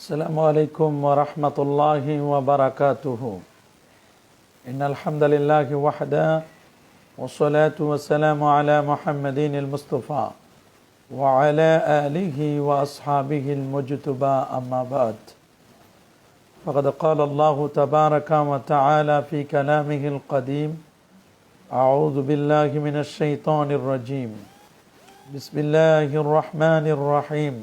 আসসালামু আলাইকুম ওয়া রাহমাতুল্লাহি ওয়া বারাকাতুহু। ইন্নাল হামদালিল্লাহি ওয়াহদা ওয়াস সালাতু ওয়াস সালামু আলা মুহাম্মাদিনিল মুস্তাফা ওয়া আলা আলিহি ওয়া আসহাবিহিল মুজতাবা, আম্মা বা'দ। ফাকাদ ক্বালা আল্লাহু তাবারাকা ওয়া তাআলা ফি কালামিহিল কাদীম, আউযু বিল্লাহি মিনাশ শাইতানির রাজীম। বিসমিল্লাহির রাহমানির রাহিম।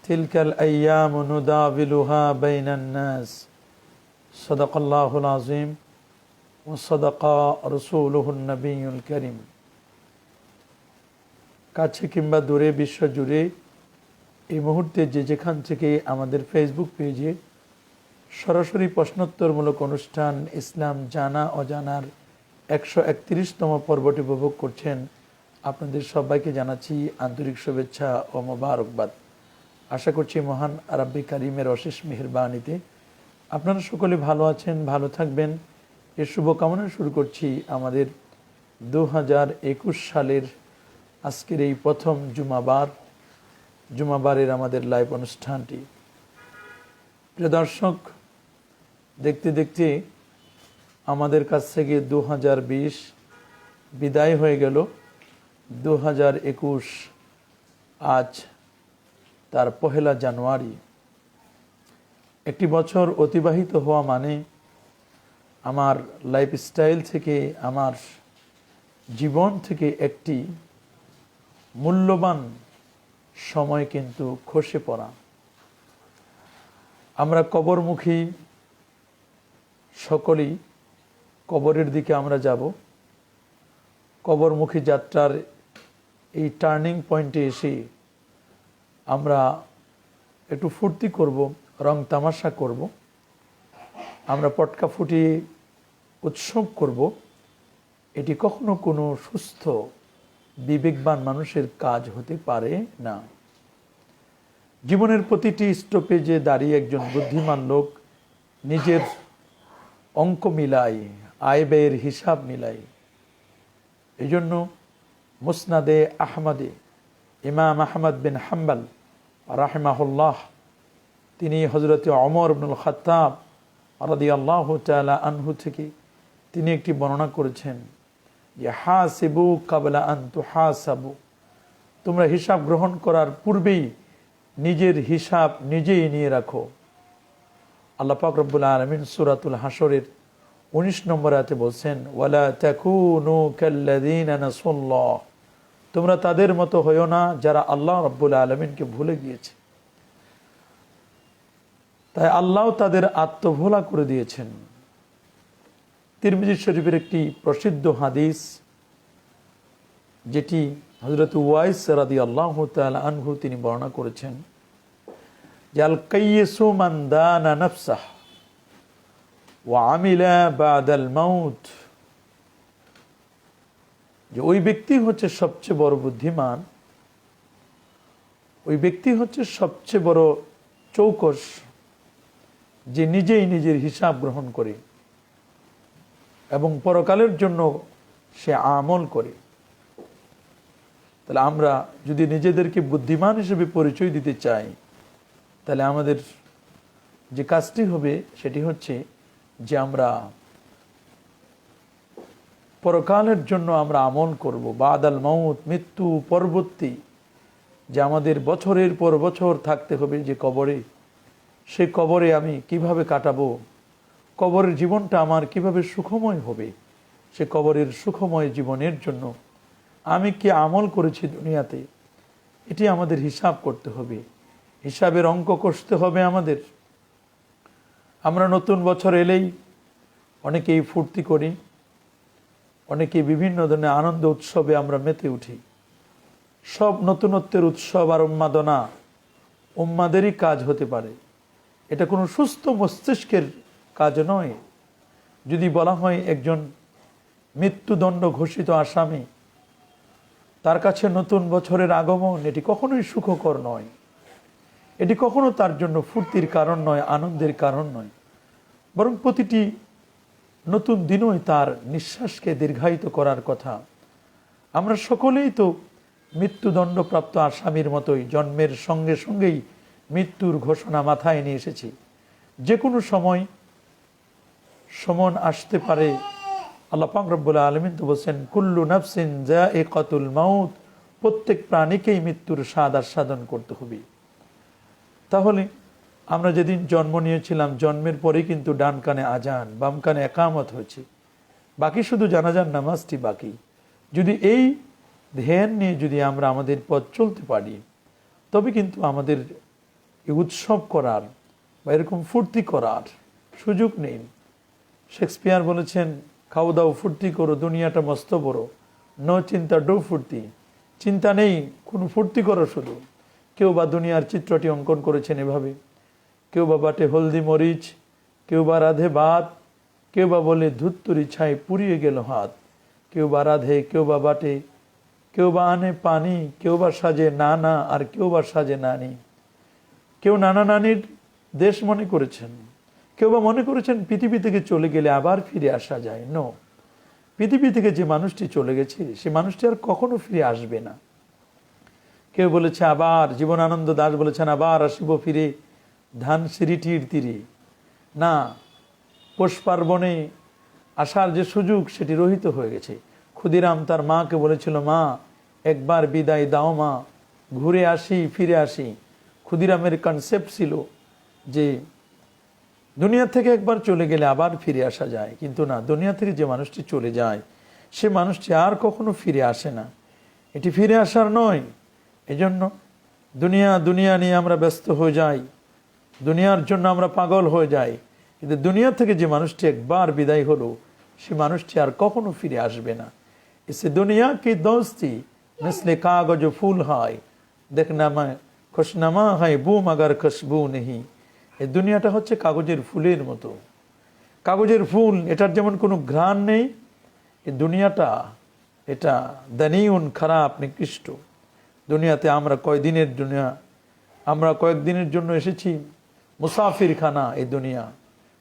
তিলকাল আইয়ামু নুদাবিলুহা বাইনান নাস। সাদাকাল্লাহুল আযীম ওয়া সাদাকা রাসূলুহুন নবিয়্যুল কারীম। কাছে কিংবা দূরে, বিশ্বজুড়ে এই মুহূর্তে যে যেখান থেকে আমাদের ফেসবুক পেজে সরাসরি প্রশ্নোত্তরমূলক অনুষ্ঠান ইসলাম জানা অজানার 131তম পর্বটি উপভোগ করছেন, আপনাদের সবাইকে জানাচ্ছি আন্তরিক শুভেচ্ছা ও মোবারকবাদ। আশা করছি মহান রাব্বি কারিমের অশেষ মেহেরবানিতে আপনারা সকলে ভালো আছেন, ভালো থাকবেন। এর শুভকামনা শুরু করছি আমাদের 2021 সালের আজকের এই প্রথম জুমাবারের আমাদের লাইভ অনুষ্ঠানটি। প্রিয় দর্শক, দেখতে দেখতে আমাদের কাছ থেকে 2020 বিদায় হয়ে গেল। 2021 আজ তার 1 জানুয়ারি। একটি বছর অতিবাহিত হওয়া মানে আমার লাইফস্টাইল থেকে, আমার জীবন থেকে একটি মূল্যবান সময় কিন্তু খসে পড়া। আমরা কবরমুখী, সকলেই কবরের দিকে আমরা যাব। কবরমুখী যাত্রার এই টার্নিং পয়েন্টে এসে আমরা একটু ফুর্তি করব, রং তামাশা করব, আমরা পটকা ফুটিয়ে উৎসব করব। এটি কখনো কোনো সুস্থ বিবেকবান মানুষের কাজ হতে পারে না। জীবনের প্রতিটি স্টপেজে দাঁড়িয়ে একজন বুদ্ধিমান লোক নিজের অঙ্ক মিলায়, আয় ব্যয়ের হিসাব মিলায়। এই জন্য মুসনাদে আহমদে ইমাম আহমদ বিন হাম্বল রাহিমাহুল্লাহ, তিনি হযরত ওমর ইবনুল খাত্তাব রাদিয়াল্লাহু তাআলা আনহু থেকে তিনি একটি বর্ণনা করেছেন যে হাসিবু ক্বাবলা আন তুহাসাবু, তোমরা হিসাব গ্রহণ করার পূর্বেই নিজের হিসাব নিজেই নিয়ে রাখো। আল্লাহ পাক রব্বুল আলামিন সূরাতুল হাশরের 19 নম্বর আয়াতে বলছেন, ওয়ালা তাকুনু কাল্লাযীনা নাসুল্লাহ, তোমরা তাদের মতো হইও না যারা আল্লাহ রাব্বুল আলামিনকে ভুলে গিয়েছে। তাই আল্লাহ তাদের আত্মভোলা করে দিয়েছেন। তিরমিজি শরীফের একটি প্রসিদ্ধ হাদিস, যেটি হযরত উওয়াইস রাদিয়াল্লাহু তাআলা আনহু তিনি বর্ণনা করেছেন, যে আল কাইয়িসু মান দানা নাফসাহ ওয়া আমিলা বাদাল মাউত, যে ওই ব্যক্তি হচ্ছে সবচেয়ে বড় বুদ্ধিমান, ওই ব্যক্তি হচ্ছে সবচেয়ে বড় চৌকস, যে নিজেই নিজের হিসাব গ্রহণ করে এবং পরকালের জন্য সে আমল করে। তাহলে আমরা যদি নিজেদেরকে বুদ্ধিমান হিসেবে পরিচয় দিতে চাই, তাহলে আমাদের যে কাজটি হবে সেটি হচ্ছে যে আমরা পরকালের জন্য আমরা আমল করব। বাদাল মাউত, মৃত্যু পরবর্তী যে আমাদের বছরের পর বছর থাকতে হবে যে কবরে, সেই কবরে আমি কিভাবে কাটাবো, কবরের জীবনটা আমার কিভাবে সুখময় হবে, সে কবরের সুখময় জীবনের জন্য আমি কি আমল করেছি দুনিয়াতে, এটি আমাদের হিসাব করতে হবে। হিসাবের অঙ্ক কষতে হবে আমাদের। আমরা নতুন বছর এলেই অনেকেই ফুর্তি করি, অনেকে বিভিন্ন ধরনের আনন্দ উৎসবে আমরা মেতে উঠি। সব নতুনত্বের উৎসব আর উন্মাদনা উম্মাদেরই কাজ হতে পারে, এটা কোনো সুস্থ মস্তিষ্কের কাজ নয়। যদি বলা হয় একজন মৃত্যুদণ্ড ঘোষিত আসামি, তার কাছে নতুন বছরের আগমন এটি কখনোই সুখকর নয়, এটি কখনো তার জন্য ফুর্তির কারণ নয়, আনন্দের কারণ নয়, বরং প্রতিটি নতুন দিনই তার নিঃশ্বাসকে দীর্ঘায়িত করার কথা। আমরা সকলেই তো মৃত্যুদণ্ডপ্রাপ্ত আসামির মতোই জন্মের সঙ্গে সঙ্গেই মৃত্যুর ঘোষণা মাথায় নিয়ে এসেছি। যে কোনো সময় সমন আসতে পারে। আল্লাহ পাক রব্বুল আলামিন তো বলছেন, কুল্লু নাফসিন যায়িকাতুল মাউত, প্রত্যেক প্রাণীকেই মৃত্যুর স্বাদ আস্বাদন করতে হবে। তাহলে আমরা যেদিন জন্ম নিয়েছিলাম, জন্মের পরে কিন্তু ডান কানে আজান, বাম কানে একামত হয়েছে, বাকি শুধু জানাজার নামাজটি বাকি। যদি এই ধ্যান নিয়ে যদি আমরা আমাদের পথ চলতে পারি, তবে কিন্তু আমাদের এই উৎসব করার বা এরকম ফুর্তি করার সুযোগ নেই। শেক্সপিয়ার বলেছেন, খাও দাও ফুর্তি করো, দুনিয়াটা মস্ত বড়, নো চিন্তা ডো ফুর্তি। চিন্তা নেই, কোনো ফুর্তি করো শুধু। কেউ বা দুনিয়ার চিত্রটি অঙ্কন করেছেন এভাবে, কেউ বা বাটে হলদি মরিচ, কেউ বা রাধে ভাত, কেউ বা বলে ধুত্তুরি ছাই পুড়িয়ে গেল হাত। কেউ বা রাধে, কেউ বা বাটে, কেউ বা আনে পানি, কেউ বা সাজে নানা, আর কেউ বা সাজে নানি। কেউ নানা নানির দেশ মনে করেছেন, কেউ বা মনে করেছেন পৃথিবী থেকে চলে গেলে আবার ফিরে আসা যায়। নো, পৃথিবী থেকে যে মানুষটি চলে গেছে সে মানুষটি আর কখনো ফিরে আসবে না। কেউ বলেছে আবার, জীবনানন্দ দাশ বলেছেন, আবার আসিব ফিরে ধানসিঁড়িটির তীরে। না, পৌষ পার্বণে আসার যে সুযোগ সেটি রহিত হয়ে গেছে। ক্ষুদিরাম তার মাকে বলেছিল, মা একবার বিদায় দাও মা, ঘুরে আসি, ফিরে আসি। ক্ষুদিরামের কনসেপ্ট ছিল যে দুনিয়া থেকে একবার চলে গেলে আবার ফিরে আসা যায়, কিন্তু না, দুনিয়া থেকে যে মানুষটি চলে যায় সে মানুষটি আর কখনো ফিরে আসে না। এটি ফিরে আসার নয়। এজন্য দুনিয়া দুনিয়া নিয়ে আমরা ব্যস্ত হয়ে যাই, দুনিয়ার জন্য আমরা পাগল হয়ে যাই, কিন্তু দুনিয়া থেকে যে মানুষটি একবার বিদায় হলো সে মানুষটি আর কখনো ফিরে আসবে না। ইসে দুনিয়া কি দোস্তি মিসলে কাগজ ফুল হয়, দেখনা মা খুশনামা হয় বু মগর খুশবু নেই। এই দুনিয়াটা হচ্ছে কাগজের ফুলের মতো। কাগজের ফুল, এটার যেমন কোনো ঘ্রাণ নেই, এই দুনিয়াটা এটা দানিউন, খারাপ, নিকৃষ্ট। দুনিয়াতে আমরা কয়েকদিনের জন্য এসেছি, মুসাফির খানা এই দুনিয়া।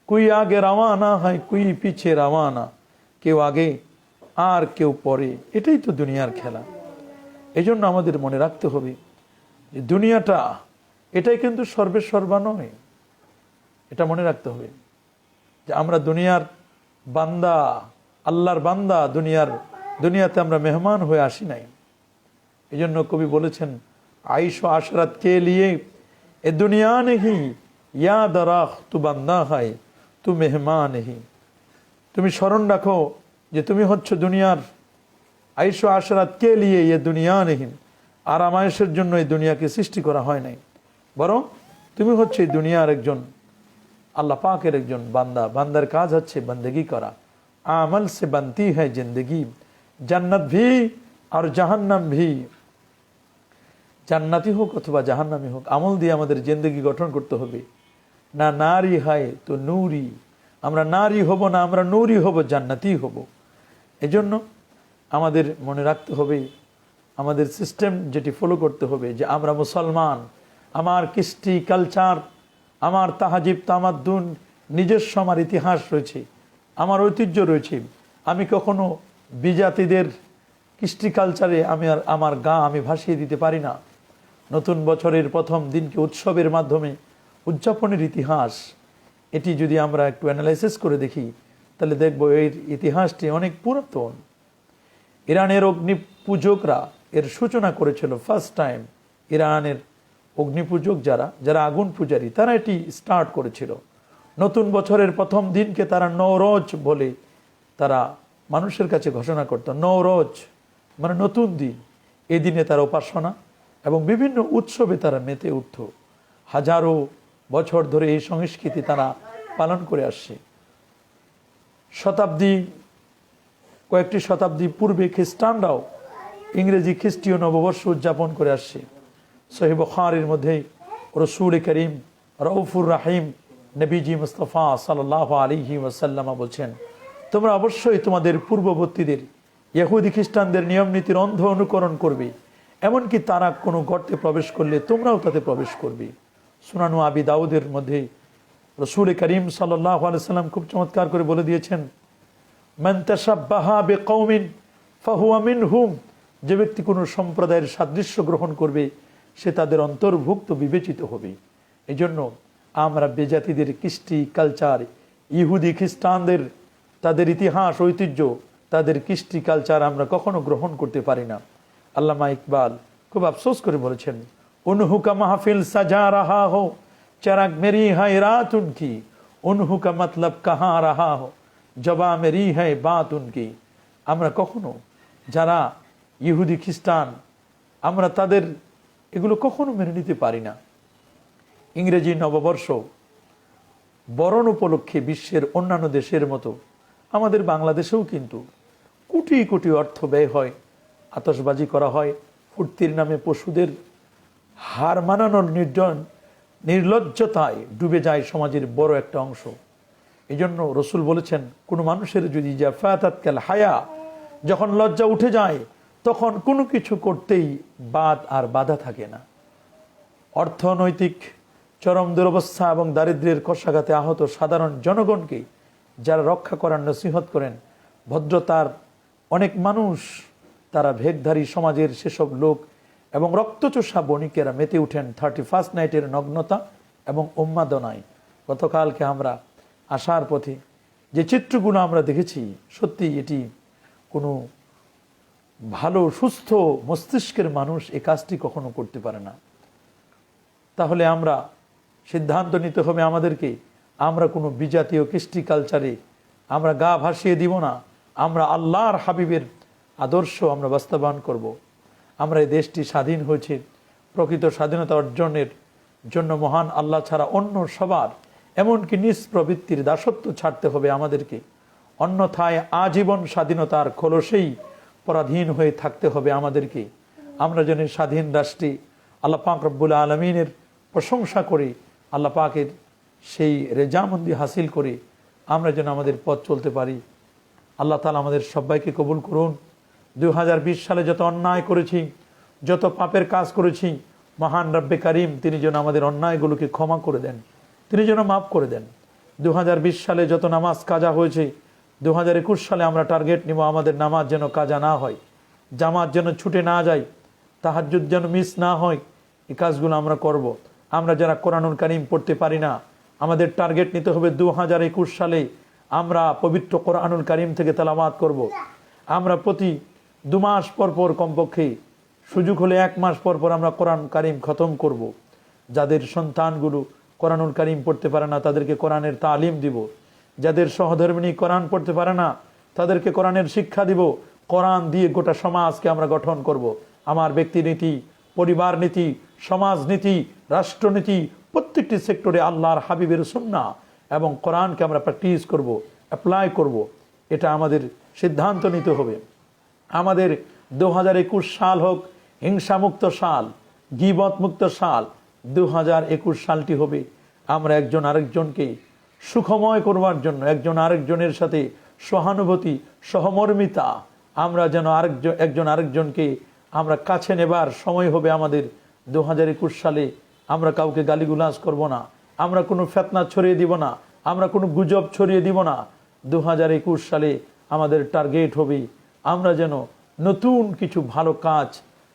কুই আগে রওয়ানা হয়, কুই পিছে রওয়ানা, কেউ আগে আর কেউ পরে, এটাই তো দুনিয়ার খেলা। এই জন্য আমাদের মনে রাখতে হবে যে দুনিয়াটা এটাই কিন্তু সর্বেসর্বা নয়। এটা মনে রাখতে হবে যে আমরা দুনিয়ার বান্দা, আল্লাহর বান্দা। দুনিয়াতে আমরা মেহমান হয়ে আসি নাই। এই জন্য কবি বলেছেন, আইশ ও আশরাত কে লিয়ে এ দুনিয়া নেহি, ইয়াদ রাখ তু বান্দা হয় তু মেহমান নেহি। তুমি স্মরণ রাখো যে তুমি হচ্ছে দুনিয়ার, আইশ ও আশরাত কে লিয়ে এ দুনিয়া নেহি, আরামায়েশের জন্য এই দুনিয়াকে সৃষ্টি করা হয় নাই, বরং তুমি হচ্ছে এই দুনিয়ার একজন আল্লাহ পাকের একজন বান্দা। বান্দার কাজ হচ্ছে বন্দেগি করা। আমল সে बनती है जिंदगी, জান্নাত ভি আর জাহান্নাম ভি। জান্নাতি হোক অথবা জাহান্নামি হোক, আমল দিয়ে আমাদের জিন্দেগি গঠন করতে হবে। না নারী হয় তো নূরি, আমরা নারী হব না, আমরা নূরি হব, জান্নাতি হব। এজন্য আমাদের মনে রাখতে হবে, আমাদের সিস্টেম যেটি ফলো করতে হবে যে আমরা মুসলমান, আমার কৃষ্টি কালচার, আমার তাহাজিব তামাদ্দুন, নিজস্ব আমার ইতিহাস রয়েছে, আমার ঐতিহ্য রয়েছে। আমি কখনো বিজাতিদের কৃষ্টি কালচারে আমার গা আমি ভাসিয়ে দিতে পারি না। নতুন বছরের প্রথম দিনকে উৎসবের মাধ্যমে উদযাপনের ইতিহাস, এটি যদি আমরা একটু অ্যানালাইসিস করে দেখি তাহলে দেখব এর ইতিহাসটি অনেক পুরাতন। ইরানের অগ্নিপূজকরা এর সূচনা করেছিল ফার্স্ট টাইম। ইরানের অগ্নিপূজক যারা আগুন পূজারী, তারা এটি স্টার্ট করেছিল। নতুন বছরের প্রথম দিনকে তারা নওরোজ বলে তারা মানুষের কাছে ঘোষণা করত। নওরোজ মানে নতুন দিন। এই দিনে তারা উপাসনা এবং বিভিন্ন উৎসবে তারা মেতে উঠত। হাজারো বছর ধরে এই সংস্কৃতি তারা পালন করে আসছে। কয়েকটি শতাব্দী পূর্বে খ্রিস্টানরাও ইংরেজি খ্রিস্টীয় নববর্ষ উদযাপন করে আসছে। সহিহ বুখারীর মধ্যে রসূল করিম রউফুর রাহিম নবীজি মুস্তাফা সাল্লাল্লাহু আলাইহি ওয়াসাল্লাম বলছেন, তোমরা অবশ্যই তোমাদের পূর্ববর্তীদের ইহুদি খ্রিস্টানদের নিয়ম নীতির অন্ধ অনুকরণ করবে, এমনকি তারা কোনো গর্তে প্রবেশ করলে তোমরাও তাতে প্রবেশ করবে। সুনানু আবি দাউদের মধ্যে রসূল করিম সাল্লাল্লাহু আলাইহি ওয়াসাল্লাম খুব চমৎকার করে বলে দিয়েছেন, মান তাশাব্বাহা বিকওমিন ফাহুয়া মিনহুম, যে ব্যক্তি কোনো সম্প্রদায়ের সাদৃশ্য গ্রহণ করবে সে তাদের অন্তর্ভুক্ত বিবেচিত হবে। এই জন্য আমরা বেজাতিদের কৃষ্টি কালচার, ইহুদি খ্রিস্টানদের তাদের ইতিহাস ঐতিহ্য, তাদের কৃষ্টি কালচার আমরা কখনো গ্রহণ করতে পারি না। আল্লামা ইকবাল খুব আফসোস করে বলেছেন, উনহুকা মাহফিল সাজা রাহা হো চারাক মেরি হায় রাত উনকি, উনহুকা মতলব কাহা রাহা হো জবা মেরি হায় বাত উনকি। আমরা কখনো যারা ইহুদি খ্রিস্টান, আমরা তাদের এগুলো কখনো মেনে নিতে পারি না। ইংরেজি নববর্ষ বরণ উপলক্ষে বিশ্বের অন্যান্য দেশের মতো আমাদের বাংলাদেশেও কিন্তু কোটি কোটি অর্থ ব্যয় হয়, আতশবাজি করা হয়, ফুর্তির নামে পশুদের হার মানানোর নির্লজ্জতায় ডুবে যায় সমাজের বড় একটা অংশ। এই জন্য রসুল বলেছেন, কোনো মানুষের যদি জাফাতাতকাল হায়া, যখন লজ্জা উঠে যায় তখন কোনো কিছু করতেই বাধা থাকে না। অর্থনৈতিক চরম দুরবস্থা এবং দারিদ্র্যের কষাঘাতে আহত সাধারণ জনগণকে যারা রক্ষা করার নসিহত করেন, ভদ্রতার অনেক মানুষ, তারা ভেকধারী সমাজের সেসব লোক এবং রক্তচোষা বণিকেরা মেতে উঠেন 31st নাইটের নগ্নতা এবং উন্মাদনায়। গতকালকে আমরা আসার পথে যে চিত্রগুলো আমরা দেখেছি, সত্যি এটি কোনো ভালো সুস্থ মস্তিষ্কের মানুষ এই কাজটি কখনো করতে পারে না। তাহলে আমরা সিদ্ধান্ত নিতে হবে আমাদেরকে, আমরা কোনো বিজাতীয় কৃষ্টি কালচারে আমরা গা ভাসিয়ে দিব না। আমরা আল্লাহর হাবিবের আদর্শ আমরা বাস্তবায়ন করব। আমরা এই দেশটি স্বাধীন হয়েছে প্রকৃত স্বাধীনতা অর্জনের জন্য মহান আল্লাহ ছাড়া অন্য সবার, এমনকি নিজ প্রবৃত্তির দাসত্ব ছাড়তে হবে আমাদেরকে। অন্যথায় আজীবন স্বাধীনতার খোলসেই পরাধীন হয়ে থাকতে হবে আমাদেরকে। আমরা যেন স্বাধীন রাষ্ট্রে আল্লাহ পাক রব্বুল আলমিনের প্রশংসা করে, আল্লাহ পাকের সেই রেজামন্দি হাসিল করে আমরা যেন আমাদের পথ চলতে পারি। আল্লাহ তাআলা আমাদের সবাইকে কবুল করুন। 2020 সালে যত অন্যায় করেছি, যত পাপের কাজ করেছি, মহান রব্বে কারিম তিনি যেন আমাদের অন্যায়গুলোকে ক্ষমা করে দেন, তিনি যেন মাফ করে দেন। 2020 সালে যত নামাজ কাজা হয়েছে, 2021 সালে আমরা টার্গেট নিব আমাদের নামাজ যেন কাজা না হয়, জামাত যেন ছুটে না যায়, তাহাজ্জুদ যেন মিস না হয়। এই কাজগুলো আমরা করব। আমরা যারা কোরআনুল কারীম পড়তে পারি না, আমাদের টার্গেট নিতে হবে 2021 সালে আমরা পবিত্র কোরআনুল কারীম থেকে তেলাওয়াত করব। আমরা প্রতি 2 মাস পর পর, কমপক্ষে সুযোগ হলে 1 মাস পর পর আমরা কোরআন কারীম খতম করব। যাদের সন্তানগুলো কোরআনুল কারীম পড়তে পারে না তাদেরকে কোরআনের তালিম দিব। যাদের সহধর্মিণী কোরআন পড়তে পারে না তাদেরকে কোরআনের শিক্ষা দিব। কোরআন দিয়ে গোটা সমাজকে আমরা গঠন করব। আমার ব্যক্তি নীতি, পরিবার নীতি, সমাজ নীতি, রাষ্ট্রনীতি, প্রত্যেকটি সেক্টরে আল্লাহর হাবিবের সুন্নাহ এবং কোরআনকে আমরা প্র্যাকটিস করব, অ্যাপ্লাই করব। এটা আমাদের সিদ্ধান্ত নিতে হবে। আমাদের 2021 সাল হোক হিংসামুক্ত সাল, গীবত মুক্ত সাল। 2021 সালটি হবে আমরা একজন আরেকজনকে সুখময় করবার জন্য, একজন আরেকজনের সাথে সহানুভূতি, সহমর্মিতা, আমরা যেন একজন আরেকজনকে আমরা কাছে নেবার সময় হবে আমাদের। 2021 সালে আমরা কাউকে গালিগুলাজ করব না, আমরা কোনো ফিতনা ছড়িয়ে দিব না, আমরা কোনো গুজব ছড়িয়ে দিব না। 2021 সালে আমাদের টার্গেট হবে আমরা যেন নতুন কিছু ভালো কাজ,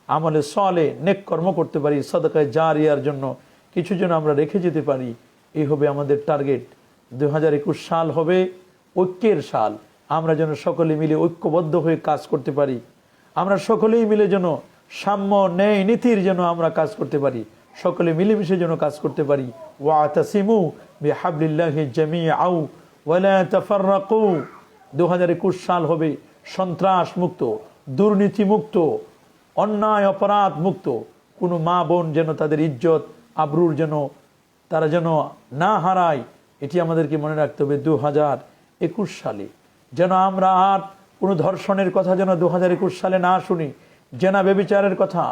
আমলে সলে নেক কর্ম করতে পারি, সাদাকায়ে জারিয়ার জন্য কিছু যেন আমরা রেখে যেতে পারি। এই হবে আমাদের টার্গেট। 2021 সাল হবে ঐক্যের সাল। আমরা যেন সকলে মিলে ঐক্যবদ্ধ হয়ে কাজ করতে পারি। আমরা সকলেই মিলে যেন সাম্য ন্যায় নীতির যেন আমরা কাজ করতে পারি, সকলে মিলেমিশে যেন কাজ করতে পারি। ওয়াতাসিমু বিহাবলিল্লাহি জামিআউ ওয়ালা তাফাররাকু। 2021 সাল হবে সন্ত্রাস মুক্ত, দুর্নীতি মুক্ত, অন্যায় অপরাধ মুক্ত। কোনো মা বোন যেন তাদের ইজ্জত আবরুর যেন তারা যেন না হারায়, এটি আমাদেরকে মনে রাখতে হবে। 2021 সালে যেন আমরা আর কোনো ধর্ষণের কথা যেন 2021 সালে না শুনি, জেনা ব্যভিচারের কথা,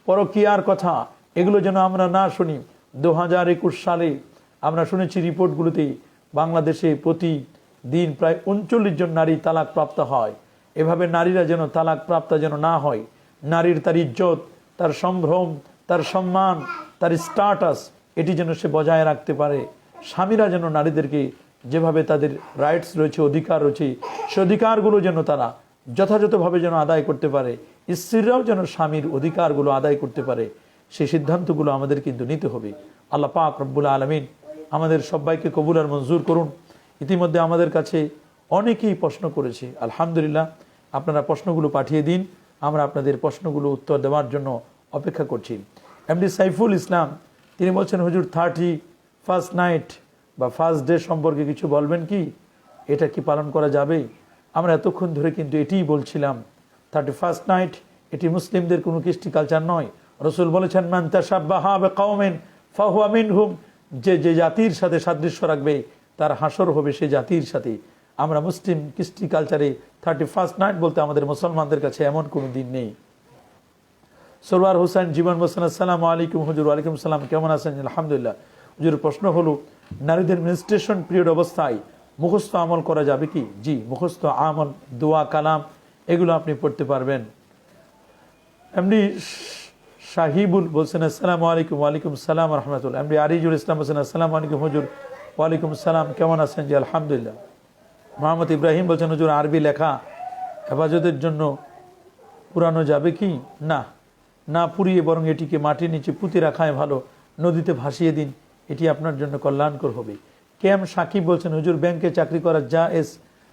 পরকীয়ার কথা, এগুলো যেন আমরা না শুনি। 2021 সালে আমরা শুনেছি রিপোর্টগুলোতে বাংলাদেশে প্রতিদিন প্রায় 39 জন নারী তালাক প্রাপ্ত হয়। এভাবে নারীরা যেন তালাক প্রাপ্ত যেন না হয়। নারীর তার ইজ্জত, তার সম্ভ্রম, তার সম্মান, তার স্ট্যাটাস, এটি যেন সে বজায় রাখতে পারে। স্বামীরা যেন নারীদেরকে যেভাবে তাদের রাইটস রয়েছে, অধিকার রয়েছে, সে অধিকারগুলো যেন তারা যথাযথভাবে যেন আদায় করতে পারে। স্ত্রীরাও যেন স্বামীর অধিকারগুলো আদায় করতে পারে। সেই সিদ্ধান্তগুলো আমাদের কিন্তু নিতে হবে। আল্লাহ পাক রব্বুল আলামিন আমাদের সবাইকে কবুল আর মঞ্জুর করুন। ইতিমধ্যে আমাদের কাছে অনেকেই প্রশ্ন করেছে, আলহামদুলিল্লাহ আপনারা প্রশ্নগুলো পাঠিয়ে দিন, আমরা আপনাদের প্রশ্নগুলো উত্তর দেওয়ার জন্য অপেক্ষা করছি। এমডি সাইফুল ইসলাম তিনি বলছেন, হুজুর 31st নাইট বা ফার্স্ট ডে সম্পর্কে কিছু বলবেন কি? এটা কি পালন করা যাবে? আমরা এতক্ষণ ধরে কিন্তু এটিই বলছিলাম, 31st নাইট এটি মুসলিমদের কোনো কৃষ্টি কালচার নয়। রসুল বলেছেন, মান তাশাব্বাহা বিকাওমিন ফাহুয়া মিনহুম, যে যে জাতির সাথে সাদৃশ্য রাখবে তার হাসর হবে সেই জাতির সাথে। আমরা মুসলিম কৃষ্টি কালচারে 31st নাইট বলতে আমাদের মুসলমানদের কাছে এমন কোনো দিন নেই। সরওয়ার হোসেন জীবন বলছেন, আসসালামু আলাইকুম হুজুর। ওয়ালাইকুম সালাম, কেমন আছেন? আলহামদুলিল্লাহ। হুজুর প্রশ্ন হলো, নারীদের মেনস্ট্রুয়েশন পিরিয়ড অবস্থায় মুখস্থ আমল করা যাবে কি? জি, মুখস্থ আমল, দোয়া, কালাম এগুলো আপনি পড়তে পারবেন। এমনি শাহিবুল বলছেন, আসসালামু আলাইকুম। ওয়ালাইকুম সালাম রহমতুল্লাহ। এমনি আরিজুল ইসলাম বলছেন, আসসালামু আলাইকুম হুজুর। ওয়ালাইকুম সালাম, কেমন আছেন? জি আলহামদুলিল্লাহ। মোহাম্মদ ইব্রাহিম বলছেন, হুজুর আরবি লেখা হেফাজতের জন্য পুরানো যাবে কি? না, না পুড়িয়ে বরং এটিকে মাটির নিচে পুঁতে রাখায় ভালো, নদীতে ভাসিয়ে দিন, এটি আপনার জন্য কল্যাণকর হবে। কেম সাকিব বলছেন, হুজুর ব্যাংকে চাকরি করা জায়েজ,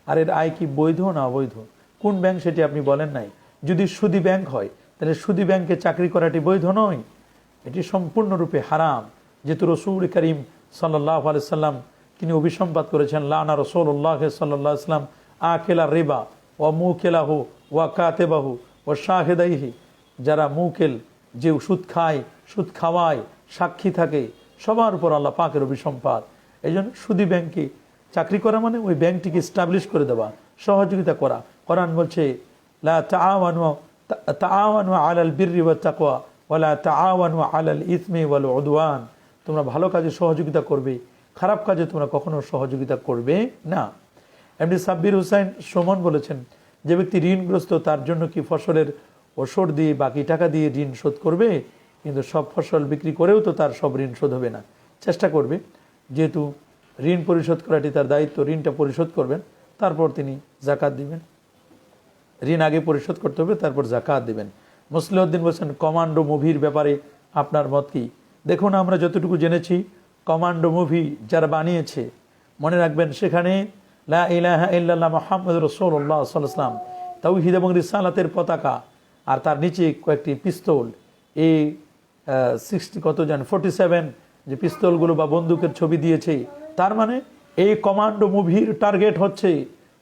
আর এর আয় কি বৈধ না অবৈধ? কোন ব্যাংক সেটি আপনি বলেন নাই। যদি সুদী ব্যাংক হয় তাহলে সুদী ব্যাংকে চাকরি করাটি বৈধ নয়, এটি সম্পূর্ণরূপে হারাম। যেহেতু রসুল করিম সাল্লাল্লাহু আলাইহি সাল্লাম তিনি অভিসম্পাত করেছেন, লানা রাসূলুল্লাহ সাল্লাল্লাহু আলাইহি সাল্লাম আকেলা রিবা ওয়া মুকেলাহু ওয়া কাতিবাহু ওয়া শাহিদাইহি, যারা মুকেল, যে সুদ খায়, সুদ খাওয়ায়, সাক্ষী থাকে, সবার উপর আল্লাহ পাকের অভিসম্পাত। এই জন্য সুদী ব্যাংকে চাকরি করা মানে ওই ব্যাংকটিকে এস্টাবলিশ করে দেওয়া, সহযোগিতা করা। কোরআন বলছে, লা তাআওয়ানু আলাল বিররি ওয়াত তাকওয়া ওয়া লা তাআওয়ানু আলাল ইসমি ওয়াল উদওয়ান, তোমরা ভালো কাজে সহযোগিতা করবে, খারাপ কাজে তোমরা কখনো সহযোগিতা করবে না। এমনি সাব্বির হুসাইন সুমন বলেছেন, যে ব্যক্তি ঋণগ্রস্ত তার জন্য কি ফসলের ওষুধ দিয়ে বাকি টাকা দিয়ে ঋণ শোধ করবে? কিন্তু সব ফসল বিক্রি করেও তো তার সব ঋণ শোধ হবে না। চেষ্টা করবে, যেহেতু ঋণ পরিশোধ করাটি তার দায়িত্ব, ঋণটা পরিশোধ করবেন, তারপর তিনি জাকাত দিবেন। ঋণ আগে পরিশোধ করতে হবে, তারপর জাকাত দিবেন। মুসলিউদ্দিন বলছেন, কমান্ডো মুভির ব্যাপারে আপনার মত কি? দেখুন, আমরা যতটুকু জেনেছি, কমান্ডো মুভি যারা বানিয়েছে, মনে রাখবেন সেখানে লা ইলাহা ইল্লাল্লাহ মুহাম্মাদুর রাসূলুল্লাহ সাল্লাল্লাহু আলাইহি ওয়াসাল্লাম, তাওহীদ এবং রিসালাতের পতাকা, আর তার নিচে কয়েকটি পিস্তল, এই 47 যে পিস্তলগুলো বা বন্দুকের ছবি দিয়েছে। তার মানে এই কমান্ডো মুভির টার্গেট হচ্ছে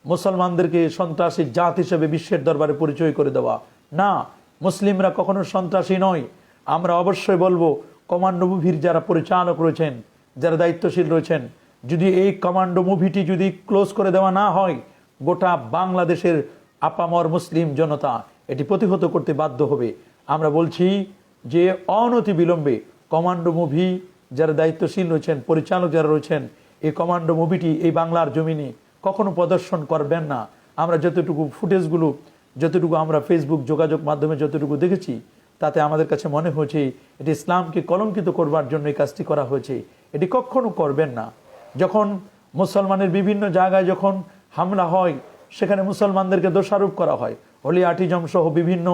মুসলমানদেরকে সন্ত্রাসী জাত হিসেবে বিশ্বের দরবারে পরিচয় করে দেওয়া। না, মুসলিমরা কখনো সন্ত্রাসী নয়। আমরা অবশ্যই বলবো, কমান্ডো মুভির যারা পরিচালক রয়েছেন, যারা দায়িত্বশীল রয়েছেন, যদি এই কমান্ডো মুভিটি যদি ক্লোজ করে দেওয়া না হয়, গোটা বাংলাদেশের আপামর মুসলিম জনতা এটি প্রতিহত করতে বাধ্য হবে। আমরা বলছি যে অনতি বিলম্বে কমান্ডো মুভি যারা দায়িত্বশীল রয়েছেন, পরিচালক যারা রয়েছেন, এই কমান্ডো মুভিটি এই বাংলার জমিনে কখনো প্রদর্শন করবেন না। আমরা যতটুকু ফুটেজগুলো, যতটুকু আমরা ফেসবুক যোগাযোগ মাধ্যমে যতটুকু দেখেছি, তাতে আমাদের কাছে মনে হয়েছে এটি ইসলামকে কলঙ্কিত করবার জন্য এই কাজটি করা হয়েছে। এটি কখনো করবেন না। যখন মুসলমানের বিভিন্ন জায়গায় যখন হামলা হয়, সেখানে মুসলমানদেরকে দোষারোপ করা হয়, হোলি আর্টিজম সহ বিভিন্ন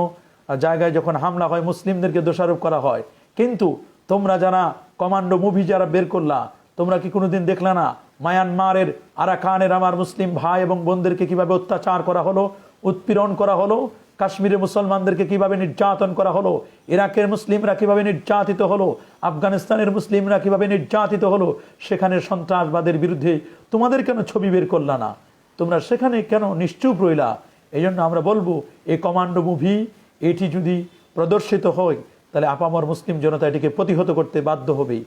জায়গায় যখন হামলা হয়, মুসলিমদেরকে দোষারোপ করা হয়। কিন্তু তোমরা যারা কমান্ডো মুভি যারা বের করলা, তোমরা কি কোনোদিন দেখলা না মায়ানমারের আরাকানের আমার মুসলিম ভাই এবং বোনদেরকে কিভাবে অত্যাচার করা হলো, উৎপীড়ন করা হলো? কাশ্মীরে মুসলমানদেরকে কিভাবে নির্যাতন করা হলো? ইরাকের মুসলিমরা কিভাবে নির্যাতিত হলো? আফগানিস্তানের মুসলিমরা কিভাবে নির্যাতিত হলো? সেখানে সন্ত্রাসবাদের বিরুদ্ধে তোমাদের কেন ছবি বের করলা না? তোমরা সেখানে কেন নিশ্চুপ রইলা? এই জন্য আমরা বলবো, এই কমান্ডো মুভি এটি যদি প্রদর্শিত হয়, তাহলে আপামর মুসলিম জনতা এটিকে প্রতিহত করতে বাধ্য হবে।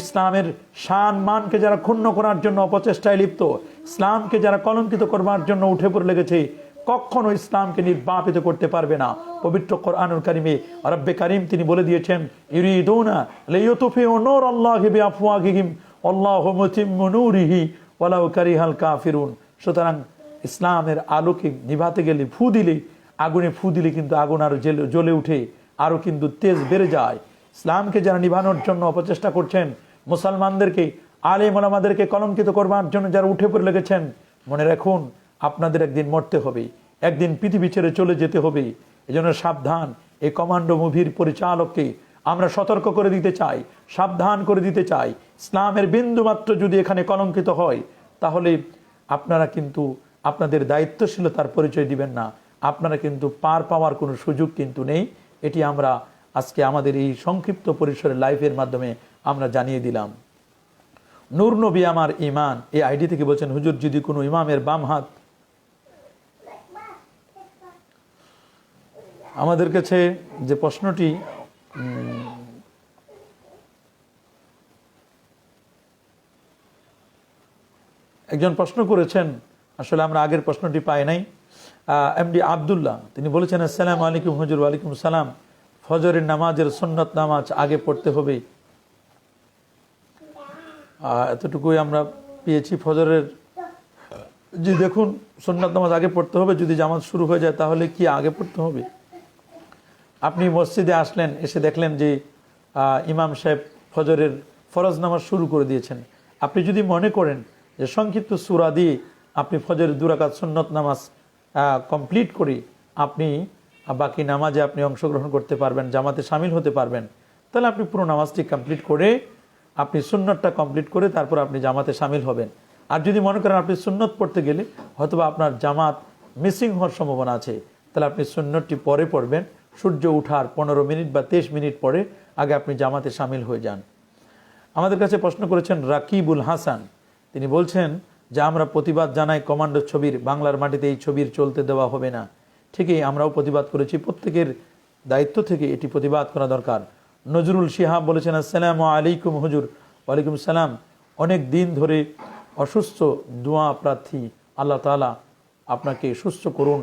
ইসলামের শান মানকে যারা ক্ষুণ্ণ করার জন্য অপচেষ্টায় লিপ্ত, ইসলামকে যারা কলঙ্কিত করবার জন্য উঠে পড়ে লেগেছে, কখনো ইসলামকে নির্বাপিত করতে পারবে না। পবিত্র কোরআনুল কারিমে রব্বে কারিম তিনি বলে দিয়েছেন, ইউরিদুনা লিইউতফিউ নূরাল্লাহি বিআফওয়াহিহিম আল্লাহু মুতিম্মু নূরিহি ওয়ালাউ কারিহাল কাফিরুন। সুতরাং ইসলামের আলোকে নিভাতে গেলে আগুনে ফু দিলে কিন্তু আগুন আরো জ্বলে উঠে, আরো কিন্তু তেজ বেড়ে যায়। ইসলামকে যারা নিভানোর জন্য অপচেষ্টা করছেন, মুসলমানদেরকে, আলেম ওলামাদেরকে কলঙ্কিত করবার জন্য যারা উঠে পড়ে লেগেছেন, মনে রাখুন আপনাদের একদিন মরতে হবে, একদিন পৃথিবী ছেড়ে চলে যেতে হবে। এজন্য সাবধান। এই কমান্ডো মুভির পরিচালককে আমরা সতর্ক করে দিতে চাই, সাবধান করে দিতে চাই। ইসলামের বিন্দুমাত্র যদি এখানে কলঙ্কিত হয়, তাহলে আপনারা কিন্তু আপনাদের দায়িত্বশীলতার পরিচয় দিবেন না, আপনারা কিন্তু পার পাওয়ার কোনো সুযোগ কিন্তু নেই। এটি আমরা আজকে আমাদের এই সংক্ষিপ্ত পরিসরের লাইভের মাধ্যমে আমরা জানিয়ে দিলাম। নূর নবী আমার ইমান, এই আইডি থেকে বলছেন, হুজুর যদি কোনো ইমামের বাম হাত, আমাদের কাছে যে প্রশ্নটি একজন প্রশ্ন করেছেন, আসলে আমরা আগের প্রশ্নটি পাই নাই। এমডি আব্দুল্লাহ, তিনি বলেছেন, আসসালামু আলাইকুম হুজুর। ওয়ালাইকুম সালাম। ফজরের নামাজের সুন্নত নামাজ আগে পড়তে হবে, এতটুকুই আমরা পেয়েছি। ফজরের যে দেখুন সুন্নত নামাজ আগে পড়তে হবে, যদি জামাত শুরু হয়ে যায় তাহলে কি আগে পড়তে হবে? আপনি মসজিদে আসলেন, এসে দেখলেন যে ইমাম সাহেব ফজরের ফরজ নামাজ শুরু করে দিয়েছেন। আপনি যদি মনে করেন যে সংক্ষিপ্ত সূরা দিয়ে আপনি ফজরের 2 রাকাত সুন্নত নামাজ কমপ্লিট করে আপনি বাকি নামাজে আপনি অংশগ্রহণ করতে পারবেন, জামাতে শামিল হতে পারবেন, তাহলে আপনি পুরো নামাজটি কমপ্লিট করে আপনি সুন্নতটা কমপ্লিট করে তারপর আপনি জামাতে শামিল হবেন। আর যদি মনে করেন আপনি সুন্নত পড়তে গেলে হয়তোবা আপনার জামাত মিসিং হওয়ার সম্ভাবনা আছে, তাহলে আপনি সুন্নতটি পরে পড়বেন। সূর্য উঠার 15 মিনিট বা 23 মিনিট পরে আগে আপনি জামাতে শামিল হয়ে যান। আমাদের কাছে প্রশ্ন করেছেন রাকিবুল হাসান, তিনি বলছেন যে আমরা প্রতিবাদ জানাই কমান্ডো ছবির, বাংলার মাটিতে এই ছবির চলতে দেওয়া হবে না। ঠিকই, আমরাও প্রতিবাদ করেছি, প্রত্যেকের দায়িত্ব থেকে এটি প্রতিবাদ করা দরকার। নজরুল শিহাব বলেছেন, আসসালামু আলাইকুম হুজুর। ওয়ালাইকুম সালাম। অনেক দিন ধরে অসুস্থ, দোয়া প্রার্থী, আল্লাহ তাআলা আপনাকে সুস্থ করুন।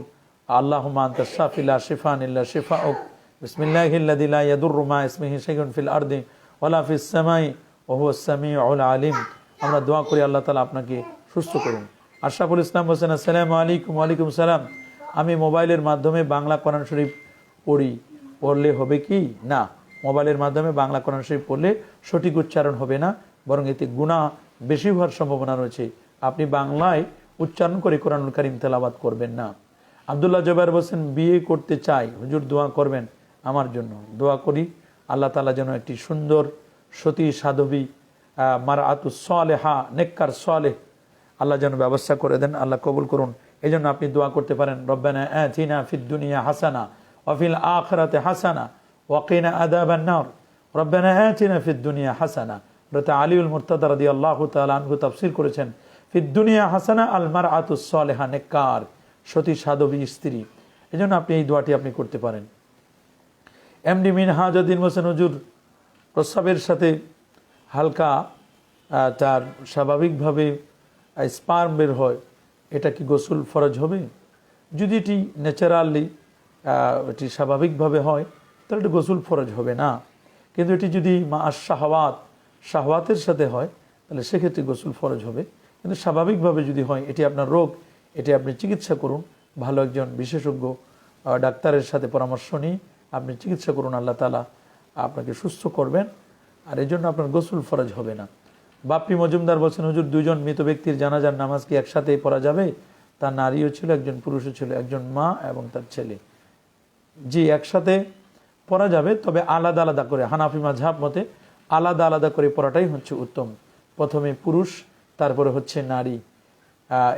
আল্লাহুম্মা আনতা শাফি লা শিফান ইল্লা শিফাউক, বিসমিল্লাহিল্লাযী লা ইয়াদুররু মা ইসমিহি শাইউন ফিল আরদি ওয়ালা ফিস সামাই ওয়া হুয়াস সামিউল আলিম। আমরা দোয়া করি আল্লাহ তাআলা আপনাকে সুস্থ করুন। আশরাফুল ইসলাম হোসেন, আসসালামু আলাইকুম। ওয়ালাইকুম সালাম। আমি মোবাইলের মাধ্যমে বাংলা কোরআন শরীফ পড়লে হবে কি? না, মোবাইলের মাধ্যমে বাংলা কোরআন শরীফ পড়লে সঠিক উচ্চারণ হবে না, বরং এতে গুনাহ বেশি হওয়ার সম্ভাবনা রয়েছে। আপনি বাংলায় উচ্চারণ করে কোরআনুল কারীম তেলাওয়াত করবেন না। আব্দুল্লাহ জুবাইর বলছেন, বিয়ে করতে চাই হুজুর, দোয়া করবেন আমার জন্য। দোয়া করি আল্লাহ তাআলা যেন একটি সুন্দর সতী সাধবী মারআতুস সালেহা, নেককার সালেহ আল্লাহ যেন ব্যবস্থা করে দেন, আল্লাহ কবুল করুন। এই জন্য আপনি দোয়া করতে পারেন, রব্বানা আতিনা ফিদ দুনিয়া হাসানা ওয়া ফিল আখিরাতি হাসানা ওয়া কিনা আযাবান নার, রব্বানা আতিনা ফিদ দুনিয়া হাসানা। হযরত আলীউল মুরতাদা রাদিয়াল্লাহু তাআলা আনহু তাফসীর করেছেন, ফিদ দুনিয়া হাসানা আল মারআতুস সালেহা, নেককার সতী সাধবী স্ত্রী। এই জন্য আপনি এই দোয়াটি আপনি করতে পারেন। এমডি মিনহাজউদ্দিন হোসেন, হুজুর প্রস্রাবের সাথে হালকা তার স্বাভাবিকভাবে স্পার্ম বের হয়, এটা কি গোসল ফরজ হবে? যদি এটি ন্যাচারালি এটি স্বাভাবিকভাবে হয় তাহলে এটি গোসল ফরজ হবে না, কিন্তু এটি যদি শাহওয়াতের সাথে হয় তাহলে সেক্ষেত্রে গোসল ফরজ হবে। কিন্তু স্বাভাবিকভাবে যদি হয়, এটি আপনার রোগ, এটি আপনি চিকিৎসা করুন, ভালো একজন বিশেষজ্ঞ ডাক্তারের সাথে পরামর্শ নিয়ে আপনি চিকিৎসা করুন, আল্লাহ তাআলা আপনাকে সুস্থ করবেন, আর এই জন্য আপনার গোসল ফরজ হবে না। বাপ্পি মজুমদার বলছেন, হুজুর দুইজন মৃত ব্যক্তির জানাজার নামাজ কি একসাথে পড়া যাবে? তার নারীও ছিল, একজন পুরুষও ছিল, একজন মা এবং তার ছেলে। জি, একসাথে পড়া যাবে, তবে আলাদা আলাদা করে, হানাফি মাযহাব মতে আলাদা আলাদা করে পড়াটাই হচ্ছে উত্তম। প্রথমে পুরুষ, তারপরে হচ্ছে নারী,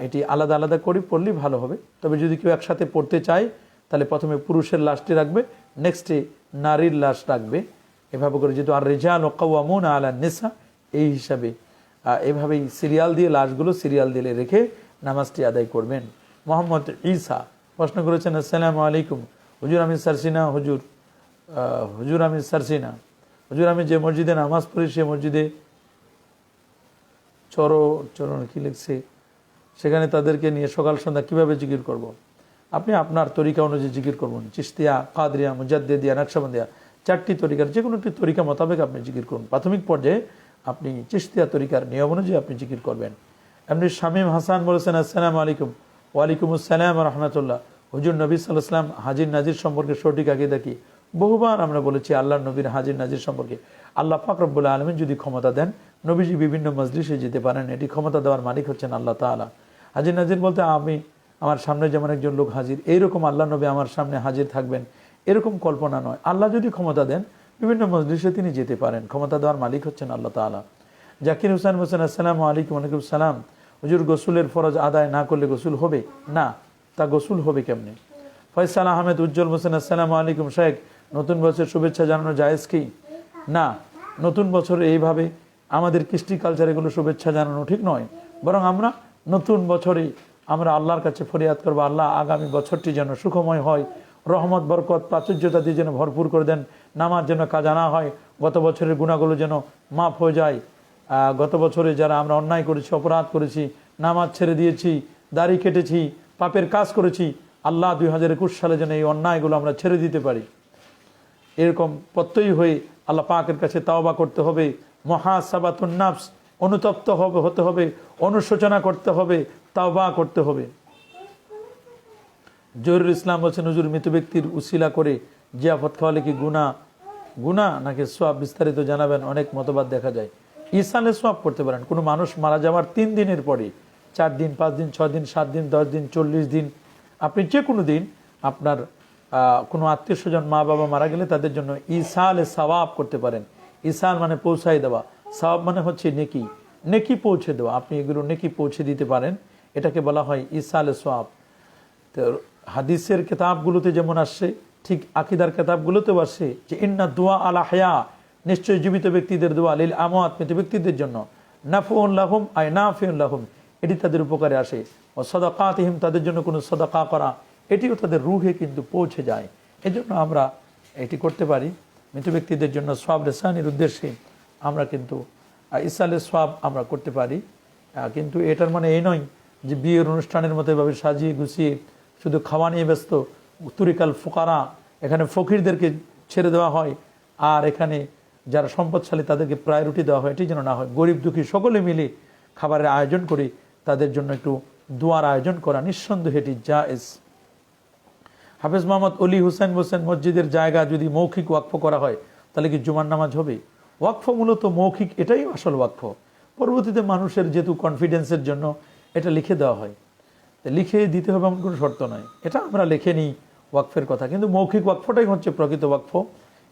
এটি আলাদা আলাদা করে পড়লেই ভালো হবে। তবে যদি কেউ একসাথে পড়তে চায় তাহলে প্রথমে পুরুষের লাশটি রাখবে, নেক্সটে নারীর লাশ রাখবে, এভাবে করে। যেহেতু আর রিজালু কাওয়ামুনা আলান নিসা, এই হিসাবে এভাবেই সিরিয়াল দিয়ে লাশগুলো সিরিয়াল দিয়ে রেখে নামাজটি আদায় করবেন। মোহাম্মদ ঈসা প্রশ্ন করেছেন, আসসালামু আলাইকুম হুজুর, আমি সারসিনা হুজুর আমি সারসিনা হুজুর, আমি যে মসজিদে নামাজ পড়ি সে মসজিদে চরণ কি লিখছে, সেখানে তাদেরকে নিয়ে সকাল সন্ধ্যা কিভাবে জিকির করব? আপনি আপনার তরিকা অনুযায়ী জিকির করবেন। চিশতিয়া, কাদরিয়া, মুজাদ্দিদিয়া, নকশবন্দিয়া, 4টি তরিকার যে কোনো একটি তরিকা মোতাবেক আপনি জিকির করুন। প্রাথমিক পর্যায়ে আপনি চিশতিয়া তরিকার নিয়ম অনুযায়ী আপনি জিকির করবেন। এমনি শামীম হাসান বলেছেন, আসসালামু আলাইকুম। ওয়ালাইকুম আসসালাম রহমতুল্লাহ। হুজুর নবী সাল্লাল্লাহু আলাইহি ওয়াসাল্লাম হাজির নাজির সম্পর্কে সঠিক আকীদা কি? বহুবার আমরা বলেছি আল্লাহর নবীর হাজির নাজির সম্পর্কে। আল্লাহ পাক রব্বুল আলামিন যদি ক্ষমতা দেন, নবীজি বিভিন্ন মজলিসে যেতে পারেন, এটি ক্ষমতা দেওয়ার মালিক হচ্ছেন আল্লাহ তাআলা। হাজির নাজির বলতে আমি আমার সামনে যেমন একজন লোক হাজির, এইরকম আল্লাহ নবী আমার সামনে হাজির থাকবেন, এরকম কল্পনা নয়। আল্লাহ যদি ক্ষমতা দেন, বিভিন্ন মজলিসে তিনি যেতে পারেন, ক্ষমতা দেওয়ার মালিক হচ্ছেন আল্লাহ তাআলা। জাকির হোসেন বলছেন আসসালামু আলাইকুম। ওয়ালাইকুম সালাম। হুজুর গোসলের ফরজ আদায় না করলে গোসল হবে না, তা গোসল হবে কেমনে? ফয়সাল আহমেদ উজ্জ্বল হোসেন আসসালামু আলাইকুম শেখ, নতুন বছর শুভেচ্ছা জানানো জায়েজ কি? না, নতুন বছর এইভাবে আমাদের কৃষ্টি কালচার এগুলো শুভেচ্ছা জানানো ঠিক নয়, বরং আমরা নতুন বছরে আমরা আল্লাহর কাছে ফরিয়াদ করবো, আল্লাহ আগামী বছরটি যেন সুখময় হয়, রহমত বরকত প্রাচুর্যতা দিয়ে যেন ভরপুর করে দেন, নামাজ যেন কাজা না হয়, গত বছরের গুণাগুলো যেন মাফ হয়ে যায়। গত বছরে যারা আমরা অন্যায় করেছি, অপরাধ করেছি, নামাজ ছেড়ে দিয়েছি, দাড়ি কেটেছি, পাপের কাজ করেছি, আল্লাহ 2021 সালে যেন এই অন্যায়গুলো আমরা ছেড়ে দিতে পারি। এরকম প্রত্যয়ী হয়ে আল্লাহ পাকের কাছে তাওবা করতে হবে, মুহাসাবাতুন নাফস, অনুতপ্ত হতে হবে, অনুশোচনা করতে হবে, তাওবা করতে হবে। জহিরুল ইসলাম বলছেন হুজুর মৃত ব্যক্তির উসিলা করে জিয়াফত খাওয়ালে কি গুনাহ নাকি সওয়াব, বিস্তারিত জানাবেন। অনেক মতবাদ দেখা যায়। ইসালে সওয়াব করতে পারেন। কোনো মানুষ মারা যাওয়ার 3 দিনের পরে, 4 দিন, 5 দিন, 6 দিন, 7 দিন, 10 দিন, 40 দিন, আপনি যে কোনো দিন আপনার কোনো আত্মীয় স্বজন মা বাবা মারা গেলে তাদের জন্য ইসালে সওয়াব করতে পারেন। ইসাল মানে পৌঁছায় দেওয়া, সওয়াব মানে হচ্ছে নেকি, নেকি পৌঁছে দেওয়া। আপনি এগুলো নেকি পৌঁছে দিতে পারেন, এটাকে বলা হয় ইসালে সওয়াব। তো হাদিসের কিতাবগুলোতে যেমন আসছে, ঠিক আকীদার কিতাবগুলোতেও আসছে যে ইন্না দুআ আলা হায়া, নিশ্চয়ই জীবিত ব্যক্তিদের দোয়া, লিল আমওয়াত, মৃত ব্যক্তিদের জন্য, নাফউন লাহুম আই নাফিউন লাহুম, এটি তাদের উপকারে আসে। ও সাদাকাতিহিম, তাদের জন্য কোনো সাদাকা করা, এটিও তাদের রুহে কিন্তু পৌঁছে যায়। এজন্য আমরা এটি করতে পারি। মৃত ব্যক্তিদের জন্য সওয়াব রেসানির উদ্দেশ্যে আমরা কিন্তু ইসালে সওয়াব আমরা করতে পারি। কিন্তু এটার মানে এই নয় যে বিয়ের অনুষ্ঠানের মতো এভাবে সাজিয়ে গুছিয়ে শুধু খাওয়া নিয়ে ব্যস্ত, তুরিকাল ফুকারা, এখানে ফকিরদেরকে ছেড়ে দেওয়া হয়, আর এখানে যারা সম্পদশালী তাদেরকে প্রায়োরিটি দেওয়া হয়, এটি যেন না হয়। গরিব দুঃখী সকলে মিলে খাবারের আয়োজন করে তাদের জন্য একটু দোয়ার আয়োজন করা নিঃসন্দেহে এটি জায়েজ। হাফেজ মোহাম্মদ অলি হুসেন বলছেন মসজিদের জায়গা যদি মৌখিক ওয়াকফ করা হয় তাহলে কি জুমার নামাজ হবে? ওয়াকফ মূলত মৌখিক, এটাই আসল ওয়াকফ। পরবর্তীতে মানুষের যেহেতু কনফিডেন্সের জন্য এটা লিখে দেওয়া হয়, লিখে দিতে হবে এমন কোনো শর্ত নয়, এটা আমরা লিখে নিই ওয়াকফের কথা, কিন্তু মৌখিক ওয়াকফটাই হচ্ছে প্রকৃত ওয়াকফ,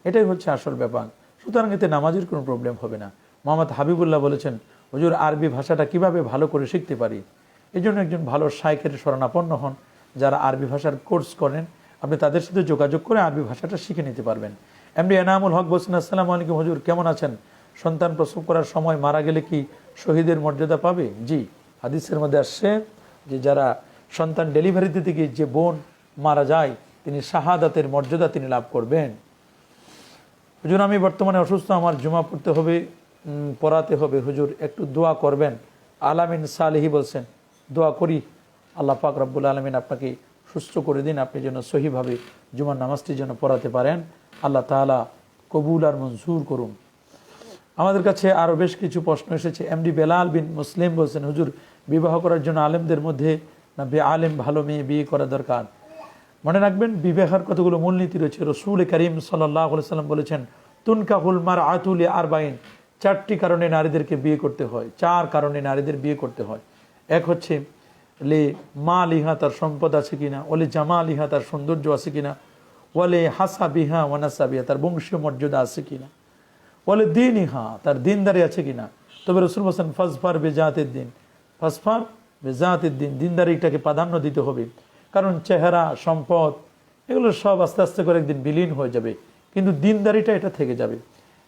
এটাই হচ্ছে আসল ব্যাপার। সুতরাং এতে নামাজের কোনো প্রবলেম হবে না। মোহাম্মদ হাবিবুল্লাহ বলেছেন হুজুর আরবি ভাষাটা কিভাবে ভালো করে শিখতে পারি? এই জন্য একজন ভালো শাইখের শরণাপন্ন হন, যারা আরবি ভাষার কোর্স করেন, আপনি তাদের সাথে যোগাযোগ করে আরবি ভাষাটা শিখে নিতে পারবেন। এমডি এনামুল হক বলছেন আসসালামু আলাইকুম হুজুর, কেমন আছেন? সন্তান প্রসব করার সময় মারা গেলে কি শহীদের মর্যাদা পাবে? জি, হাদিসের মধ্যে আসছে যে যারা সন্তান ডেলিভারি দিতে গিয়ে যে বোন মারা যায় তিনি শাহাদাতের মর্যাদা তিনি লাভ করবেন। হুজুর আমি বর্তমানে অসুস্থ, আমার জুমা পড়তে হবে, পড়াতে হবে, হুজুর একটু দোয়া করবেন। আলামিন সালেহি বলছেন দোয়া করি, আল্লাহ পাক রব্বুল আলামিন আপনাকে সুস্থ করে দিন, আপনি যেন সহিভাবে জুমার নামাজটি যেন পড়াতে পারেন, আল্লাহ তাআলা কবুল আর মঞ্জুর করুন। আমাদের কাছে আরও বেশ কিছু প্রশ্ন এসেছে। এমডি বেলাল বিন মুসলিম বলছেন হুজুর বিবাহ করার জন্য আলেমদের মধ্যে না আলেম ভালো মেয়ে বিয়ে করা দরকার? মনে রাখবেন বিবাহের কতগুলো মূলনীতি রয়েছে। রসুল করিম সাল্লাল্লাহু আলাইহি সাল্লাম বলেছেন তুনকাহুল মারআতু লিআরবাইন, 4টি কারণে নারীদেরকে বিয়ে করতে হয়, 4 কারণে নারীদের বিয়ে করতে হয়। এক হচ্ছে লে মালিহা, তার সম্পদ আছে কিনা, ওলে জামালিহা, তার সৌন্দর্য আছে কিনা, ওয়ালে হাসাবিহা ওয়ানাসাবিহা, তার বংশীয় মর্যাদা আছে কিনা, ওয়ালে দিনইহা, তার দিনদারি আছে কিনা। তবে রসুল বলেন ফাসফার বেজাতের দিন, ফাসফার বেজাতের দিন, দিনদারিটাকে প্রাধান্য দিতে হবে। কারণ চেহারা সম্পদ এগুলো সব আস্তে আস্তে করে একদিন বিলীন হয়ে যাবে, কিন্তু দিনদারিটা এটা থেকে যাবে।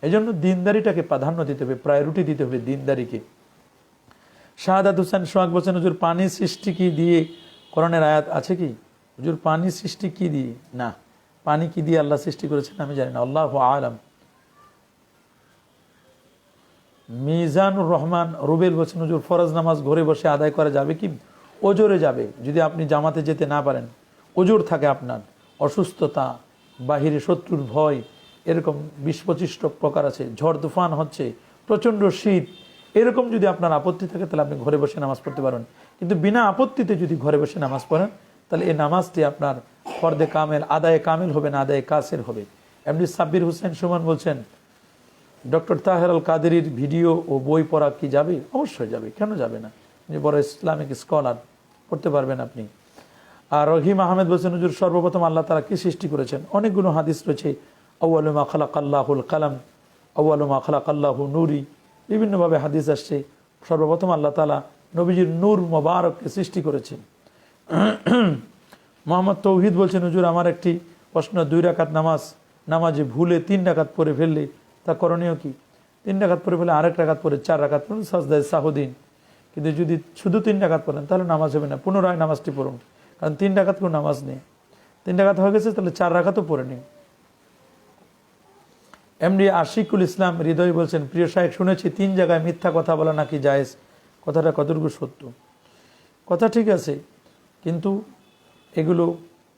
এই জন্য দিনদারিটাকে প্রাধান্য দিতে হবে, প্রায়োরিটি দিতে হবে দিনদারিকে। শাহাদাত হোসেন সোহাগ বলছেন হুজুর পানি সৃষ্টি কি দিয়ে কোরআনের আয়াত আছে কি? হুজুর পানি সৃষ্টি কি দিয়ে? না, পানি কি দিয়ে আল্লাহ সৃষ্টি করেছেন আমি জানি না, আল্লাহু আলাম। মিজানুর রহমান রুবেল বলছেন হুজুর ফরজ নামাজ ঘরে বসে আদায় করা যাবে কি? ওজোরে যাবে। যদি আপনি জামাতে যেতে না পারেন, ওজোর থাকে আপনার, অসুস্থতা, বাহিরে শত্রুর ভয়, এরকম 20-25 প্রকার আছে, ঝড় তুফান হচ্ছে, প্রচণ্ড শীত, এরকম যদি আপনার আপত্তি থাকে তাহলে আপনি ঘরে বসে নামাজ পড়তে পারেন। কিন্তু বিনা আপত্তিতে যদি ঘরে বসে নামাজ পড়েন তাহলে এই নামাজটি আপনার ফরদে কামেল, আদায়ে কামেল হবে না, আদায়ে কাসের হবে। এমডি সাব্বির হোসেন সুমন বলছেন ডক্টর তাহের আল কাদেরির ভিডিও ও বই পড়া কি যাবে? অবশ্যই যাবে, কেন যাবে না? যে বড় ইসলামিক স্কলার, পড়তে পারবেন আপনি। আর রহিম আহমেদ বলছেন হুজুর সর্বপ্রথম আল্লাহ তাআলা কি সৃষ্টি করেছেন? অনেকগুলো হাদিস রয়েছে, আউয়ালু মা খালাকাল্লাহুল কালাম, আউয়ালু মা খালাকাল্লাহু নূরি, বিভিন্নভাবে হাদিস আসছে সর্বপ্রথম আল্লাহ তাআলা নবীজির নূর মোবারককে সৃষ্টি করেছেন। মোহাম্মদ তৌহিদ বলছেন, হুজুর আমার একটি প্রশ্ন, 2 রাকাত নামাজে ভুলে 3 রাকাত পড়ে ফেললে তা করণীয় কি? 3 রাকাত পড়ে ফেলে আরেক রাকাত পড়ে 4 রাকাত পড়ুন সাজদায়ে সাহুদিন। কিন্তু যদি শুধু 3 রাকাত পড়েন তাহলে নামাজ হবে না, পুনরায় নামাজটি পড়ুন, কারণ 3 রাকাত কোনো নামাজ নেই। 3 রাকাত হয়ে গেছে, তাহলে 4 রাকাতও পড়ে নিন। এমডি আশিকুল ইসলাম হৃদয় বলছেন, প্রিয় শায়েখ শুনেছি 3 জায়গায় মিথ্যা কথা বলা নাকি জায়েজ, কথাটা কতটুকু সত্য? কথা ঠিক আছে, কিন্তু এগুলো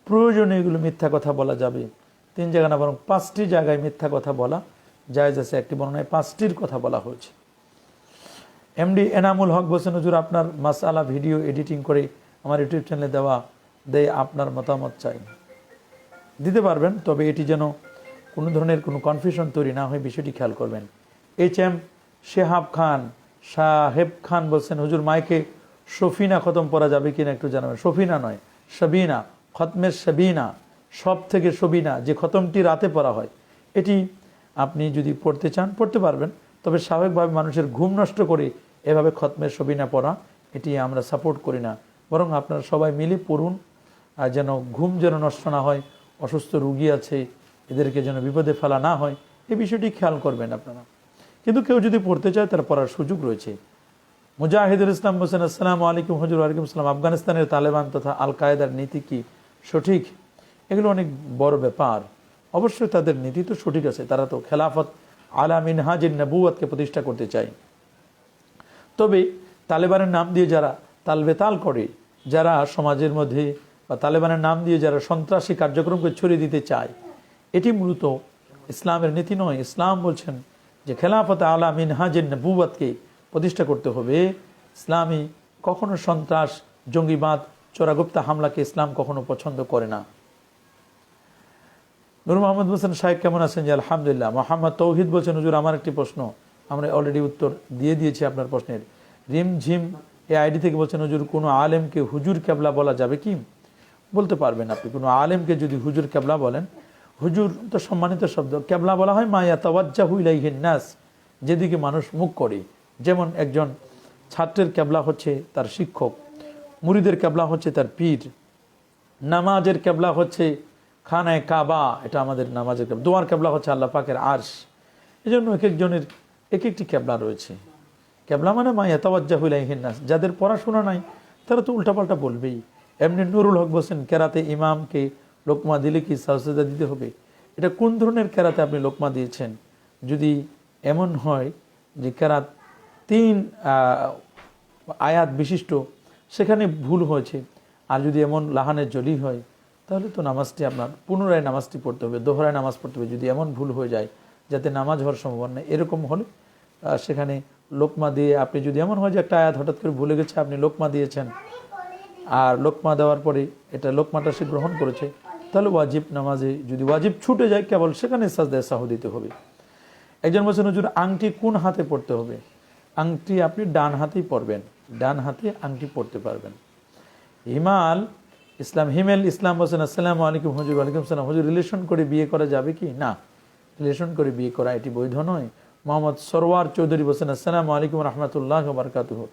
প্রয়োজনে এগুলো মিথ্যা কথা বলা যাবে 3 জায়গা না, বরং 5টি জায়গায় মিথ্যা কথা বলা জায়েজ আছে। একটি বর্ণনায় 5টির কথা বলা হয়েছে। এমডি এনামুল হক বলছেন, হুজুর আপনার মাসআলা ভিডিও এডিটিং করে আমার ইউটিউব চ্যানেলে দেয়, আপনার মতামত চাই। দিতে পারবেন, তবে এটি যেন কোনো ধরনের কোনো কনফিউশন তৈরি না হয়, বিষয়টি খেয়াল করবেন। HM সাহেব খান বলছেন, হুজুর মাইকে সফিনা খতম পড়া যাবে কিনা একটু জানাবেন। সফিনা নয়, সাবিনা, খতমের সাবিনা, সব থেকে সবিনা, যে খতমটি রাতে পড়া হয়, এটি আপনি যদি পড়তে চান পড়তে পারবেন, তবে স্বাভাবিকভাবে মানুষের ঘুম নষ্ট করে এভাবে খতমের সবিনা পড়া, এটি আমরা সাপোর্ট করি না। বরং আপনারা সবাই মিলে পড়ুন, আর যেন ঘুম যেন নষ্ট না হয়, অসুস্থ রুগী আছে এদেরকে যেন বিপদে ফেলা না হয়, এই বিষয়টি খেয়াল করবেন আপনারা। কিন্তু কেউ যদি পড়তে চায় তার পড়ার সুযোগ রয়েছে। মুজাহিদুল ইসলাম হোসেন, আসসালামু আলাইকুম হুজুর। ওয়ালাইকুম আসসালাম। আফগানিস্তানের তালেবান তথা আল কায়েদার নীতি কি সঠিক? এগুলো অনেক বড় ব্যাপার। অবশ্যই তাদের নীতি তো সঠিক আছে, তারা তো খেলাফত আলা মিনহাজিন নবুওয়াতকে প্রতিষ্ঠা করতে চায়। তবে তালেবানের নাম দিয়ে যারা তালবেতাল করে, যারা সমাজের মধ্যে বা তালেবানের নাম দিয়ে যারা সন্ত্রাসী কার্যক্রমকে ছড়িয়ে দিতে চায়, এটি মূলত ইসলামের নীতি নয়। ইসলাম বলছেন যে খেলাফত আলা মিনহাজিন নবুওয়াতকে প্রতিষ্ঠা করতে হবে। ইসলামী কখনো সন্ত্রাস, জঙ্গিবাদ, চোরাগুপ্তা হামলাকে ইসলাম কখনো পছন্দ করে না। নূর মোহাম্মদ হোসেন শাহেখ কেমন আছেন? জি আলহামদুলিল্লাহ। মোহাম্মদ তৌহিদ বলছেন, হুজুর আমার একটি প্রশ্ন, আমরা অলরেডি উত্তর দিয়ে দিয়েছি আপনার প্রশ্নের। রিমঝিম এই আইডি থেকে বলছেন, হুজুর কোনো আলেমকে হুজুর কেবলা বলা যাবে কি? বলতে পারবেন আপনি। কোনো আলেমকে যদি হুজুর কেবলা বলেন, হুজুর তো সম্মানিত শব্দ, কেবলা বলা হয় মা ইয়াতাওয়াজ্জাহু ইলাইহিন নাস, যেদিকে মানুষ মুখ করে। যেমন একজন ছাত্রের কেবলা হচ্ছে তার শিক্ষক, মুরিদের কেবলা হচ্ছে তার পীর, নামাজের কেবলা হচ্ছে খানায় কাবা, এটা আমাদের নামাজের কেবলা, দোয়ার কেবলা হচ্ছে আল্লাহ পাকের আরশ। এই জন্য এক একজনের এক একটি কেবলা রয়েছে। কেবলা মানে মা ইয়াতাওয়াজ্জাহু ইলাইহিন নাস, যাদের পড়াশোনা নাই তারা তো উল্টাপাল্টা বলবেই। এমনি নুরুল হক বলছেন, কেরাতে ইমামকে লোকমা দিলে কি সাজদা দিতে হবে? এটা কোন ধরনের কেরাতে আপনি লোকমা দিয়েছেন? যদি এমন হয় যে কেরাত 3 আয়াত বিশিষ্ট, সেখানে ভুল হয়েছে, আর যদি এমন লাহানের জলি হয়, তাহলে তো নামাজটি আপনার পুনরায় নামাজটি পড়তে হবে, দোহরায় নামাজ পড়তে হবে। যদি এমন ভুল হয়ে যায় যাতে নামাজ হওয়ার সম্ভাবনা নেই, এরকম হলে সেখানে লোকমা দিয়ে, আপনি যদি এমন হয় যে একটা আয়াত হঠাৎ করে ভুলে গেছে, আপনি লোকমা দিয়েছেন, আর লোকমা দেওয়ার পরে এটা লোকমাটা সে গ্রহণ করেছে, তাহলে ওয়াজিব নামাজে যদি ওয়াজিব ছুটে যায়, কেবল সেখানে সাজদায়ে সাহু দিতে হবে। একজন বলছেন, হুজুর আংটি কোন হাতে পড়তে হবে? আংটি আপনি ডান হাতেই পরবেন, ডান হাতে আংটি পড়তে পারবেন। হিমেল ইসলাম বলছেন, আসসালামু আলাইকুম হুজুর। ওয়ালাইকুম সালাম। হুজুর রিলেশন করে বিয়ে করা যাবে কি? না, রিলেশন করে বিয়ে করা এটি বৈধ নয়। মোহাম্মদ সরওয়ার চৌধুরী বলছেন, আসসালামু আলাইকুম রহমতুল্লাহ বারকাতুহু।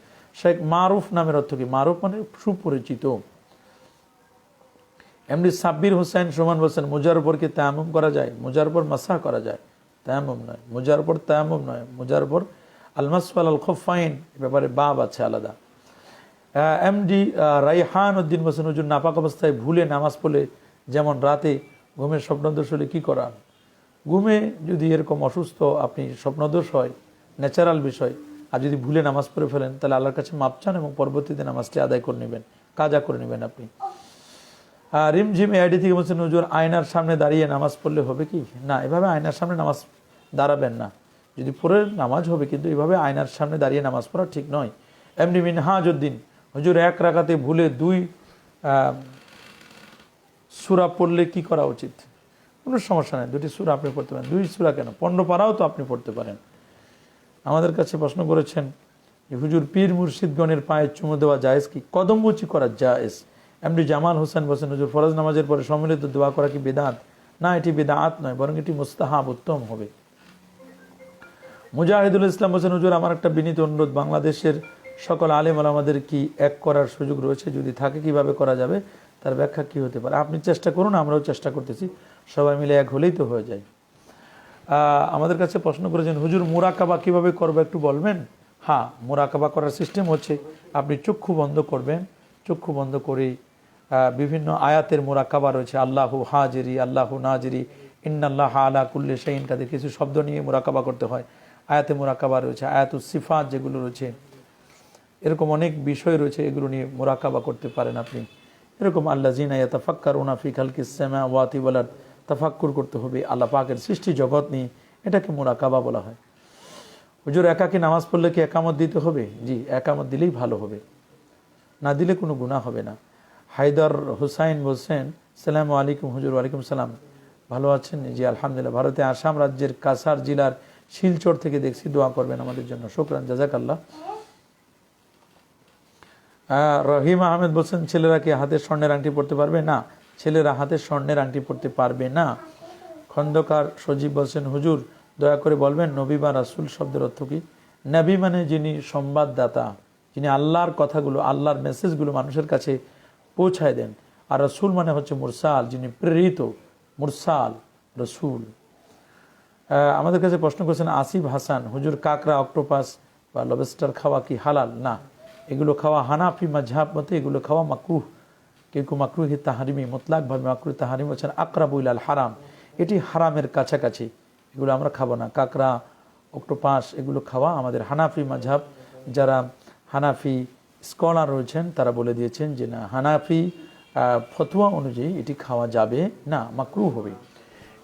শেখ মারুফ নামের অর্থ কি? মারুফ মানে সুপরিচিত। এমনি সাব্বির হোসেন সুমন বলছেন, মোজার উপর কি তায়াম্মুম করা যায়? মোজার উপর মাসাহ করা যায়, তায়াম্মুম নয়। মোজার উপর তায়াম্মুম নয়, মোজার উপর আলমাসু আলাল খুফাইন, ব্যাপারে বাব আছে আলাদা। এমডি রাইহান উদ্দিন বলছেন, হুজুর নাপাক অবস্থায় ভুলে নামাজ পড়লে, যেমন রাতে ঘুমের স্বপ্নদোষ হলে কি করা? ঘুমে যদি এরকম অসুস্থ আপনি স্বপ্নদোষ হয়, ন্যাচারাল বিষয়, আর যদি ভুলে নামাজ পড়ে ফেলেন, তাহলে আল্লাহর কাছে মাপ চান এবং পরবর্তীতে নামাজটি আদায় করে নেবেন, কাজা করে নেবেন আপনি। রিমঝিম আইডি থেকে বলছেন, হুজুর আয়নার সামনে দাঁড়িয়ে নামাজ পড়লে হবে কি? না, এভাবে আয়নার সামনে নামাজ দাঁড়াবেন না। যদি পড়ে নামাজ হবে, কিন্তু এভাবে আয়নার সামনে দাঁড়িয়ে নামাজ পড়া ঠিক নয়। এমনি মিনহাজউদ্দিন, হুজুর 1 রাকাতে ভুলে 2 সূরা পড়লে কি করা উচিত? কোনো সমস্যা নেই, 2টি সূরা আপনি পড়তে পারেন। 2 সূরা কেন, 15 পারাও তো আপনি পড়তে পারেন। আমাদের কাছে প্রশ্ন করেছেন, হুজুর পীর মুর্শিদগণের পায়ে চুমু দেওয়া জায়েজ কি? কদমবুচি করা জায়েজ। এমডি জামাল হোসেন বলছেন, হুজুর ফরজ নামাজের পরে সম্মিলিত দোয়া করা কি বিদআত না, এটি বিদআত নয়, বরং এটি মুস্তাহাব, উত্তম হবে। মুজাহিদুল ইসলাম বলছেন, হুজুর আমার একটা বিনীত অনুরোধ, বাংলাদেশের সকল আলেম ওলামাদের কি এক করার সুযোগ রয়েছে? যদি থাকে কিভাবে করা যাবে, তার ব্যাখ্যা কি হতে পারে? আপনি চেষ্টা করুন, আমরাও চেষ্টা করতেছি, সবাই মিলে এক হলেই তো হয়ে যায়। আমাদের কাছে প্রশ্ন করেছেন, হুজুর মুরাকাবা কিভাবে করবো একটু বলবেন? হ্যাঁ, মুরাকাবা করার সিস্টেম হচ্ছে আপনি চক্ষু বন্ধ করবেন, চক্ষু বন্ধ করে বিভিন্ন আয়াতের মুরাকাবা রয়েছে, আল্লাহু হাজিরি, আল্লাহু নাজিরি, ইন্নাল্লাহ আলা কুল্লি শাইইন, কাদের কিছু শব্দ নিয়ে মুরাকাবা করতে হয়। আয়াতে মুরাকাবা রয়েছে, আয়াতুস সিফাত যেগুলো রয়েছে, এরকম অনেক বিষয় রয়েছে, এগুলো নিয়ে মুরাকাবা করতে পারেন আপনি। এরকম আল্লাযিনা ইয়াতাফাক্কারুনা ফি খালকিস সামাওয়াতি ওয়াল আরদ, তাফাক্কুর করতে হবে আল্লাহ পাকের সৃষ্টি জগৎ নিয়ে, এটাকে মুরাকাবা বলা হয়। হুজুর একাকী নামাজ পড়লে কি একামত দিতে হবে? জি, একামত দিলেই ভালো হবে, না দিলে কোনো গুনাহ হবে না। হায়দার হুসাইন বলছেন, সালামু আলাইকুম হুজুর। ওয়ালাইকুম সালাম, ভালো আছেন? জি আলহামদুলিল্লাহ। ভারতে আসাম রাজ্যের কাছাড় জেলার শিলচর থেকে দেখছি, দোয়া করবেন আমাদের জন্য। শুকরান, জাযাকাল্লাহ। রহিম আহমেদ বলছেন, ছেলেরা কি হাতের স্বর্ণের আংটি পড়তে পারবে? না, ছেলেরা হাতের স্বর্ণের আংটি পড়তে পারবে না। খন্দকার সজীব বলছেন, হুজুর দয়া করে বলবেন নবী বা রাসূল শব্দের অর্থ কি? নবী মানে যিনি সংবাদদাতা, যিনি আল্লাহর কথাগুলো, আল্লাহর মেসেজগুলো মানুষের কাছে পৌঁছায় দেন। আর রাসূল মানে হচ্ছে মুরসাল, যিনি প্রেরিত, মুরসাল রাসূল। আমাদের কাছে প্রশ্ন করেছেন আসিফ হাসান, হুজুর কাকড়া, অক্টোপাস বা লবস্টার খাওয়া কি হালাল? না, এগুলো খাওয়া হানাফি মাযহাব মতে এগুলো খাওয়া মাকরুহ। কেউ কেউ মাকরুহি তাহরিমি, মুতলাকভাবে মাকরুহ তাহরিম হচ্ছেন আকরাবু ইলাল হারাম, এটি হারামের কাছাকাছি, এগুলো আমরা খাবো না। কাকড়া, অক্টোপাস এগুলো খাওয়া আমাদের হানাফি মাযহাব, যারা হানাফি স্কলার রয়েছেন তারা বলে দিয়েছেন যে না, হানাফি ফতোয়া অনুযায়ী এটি খাওয়া যাবে না, মাকরুহ হবে।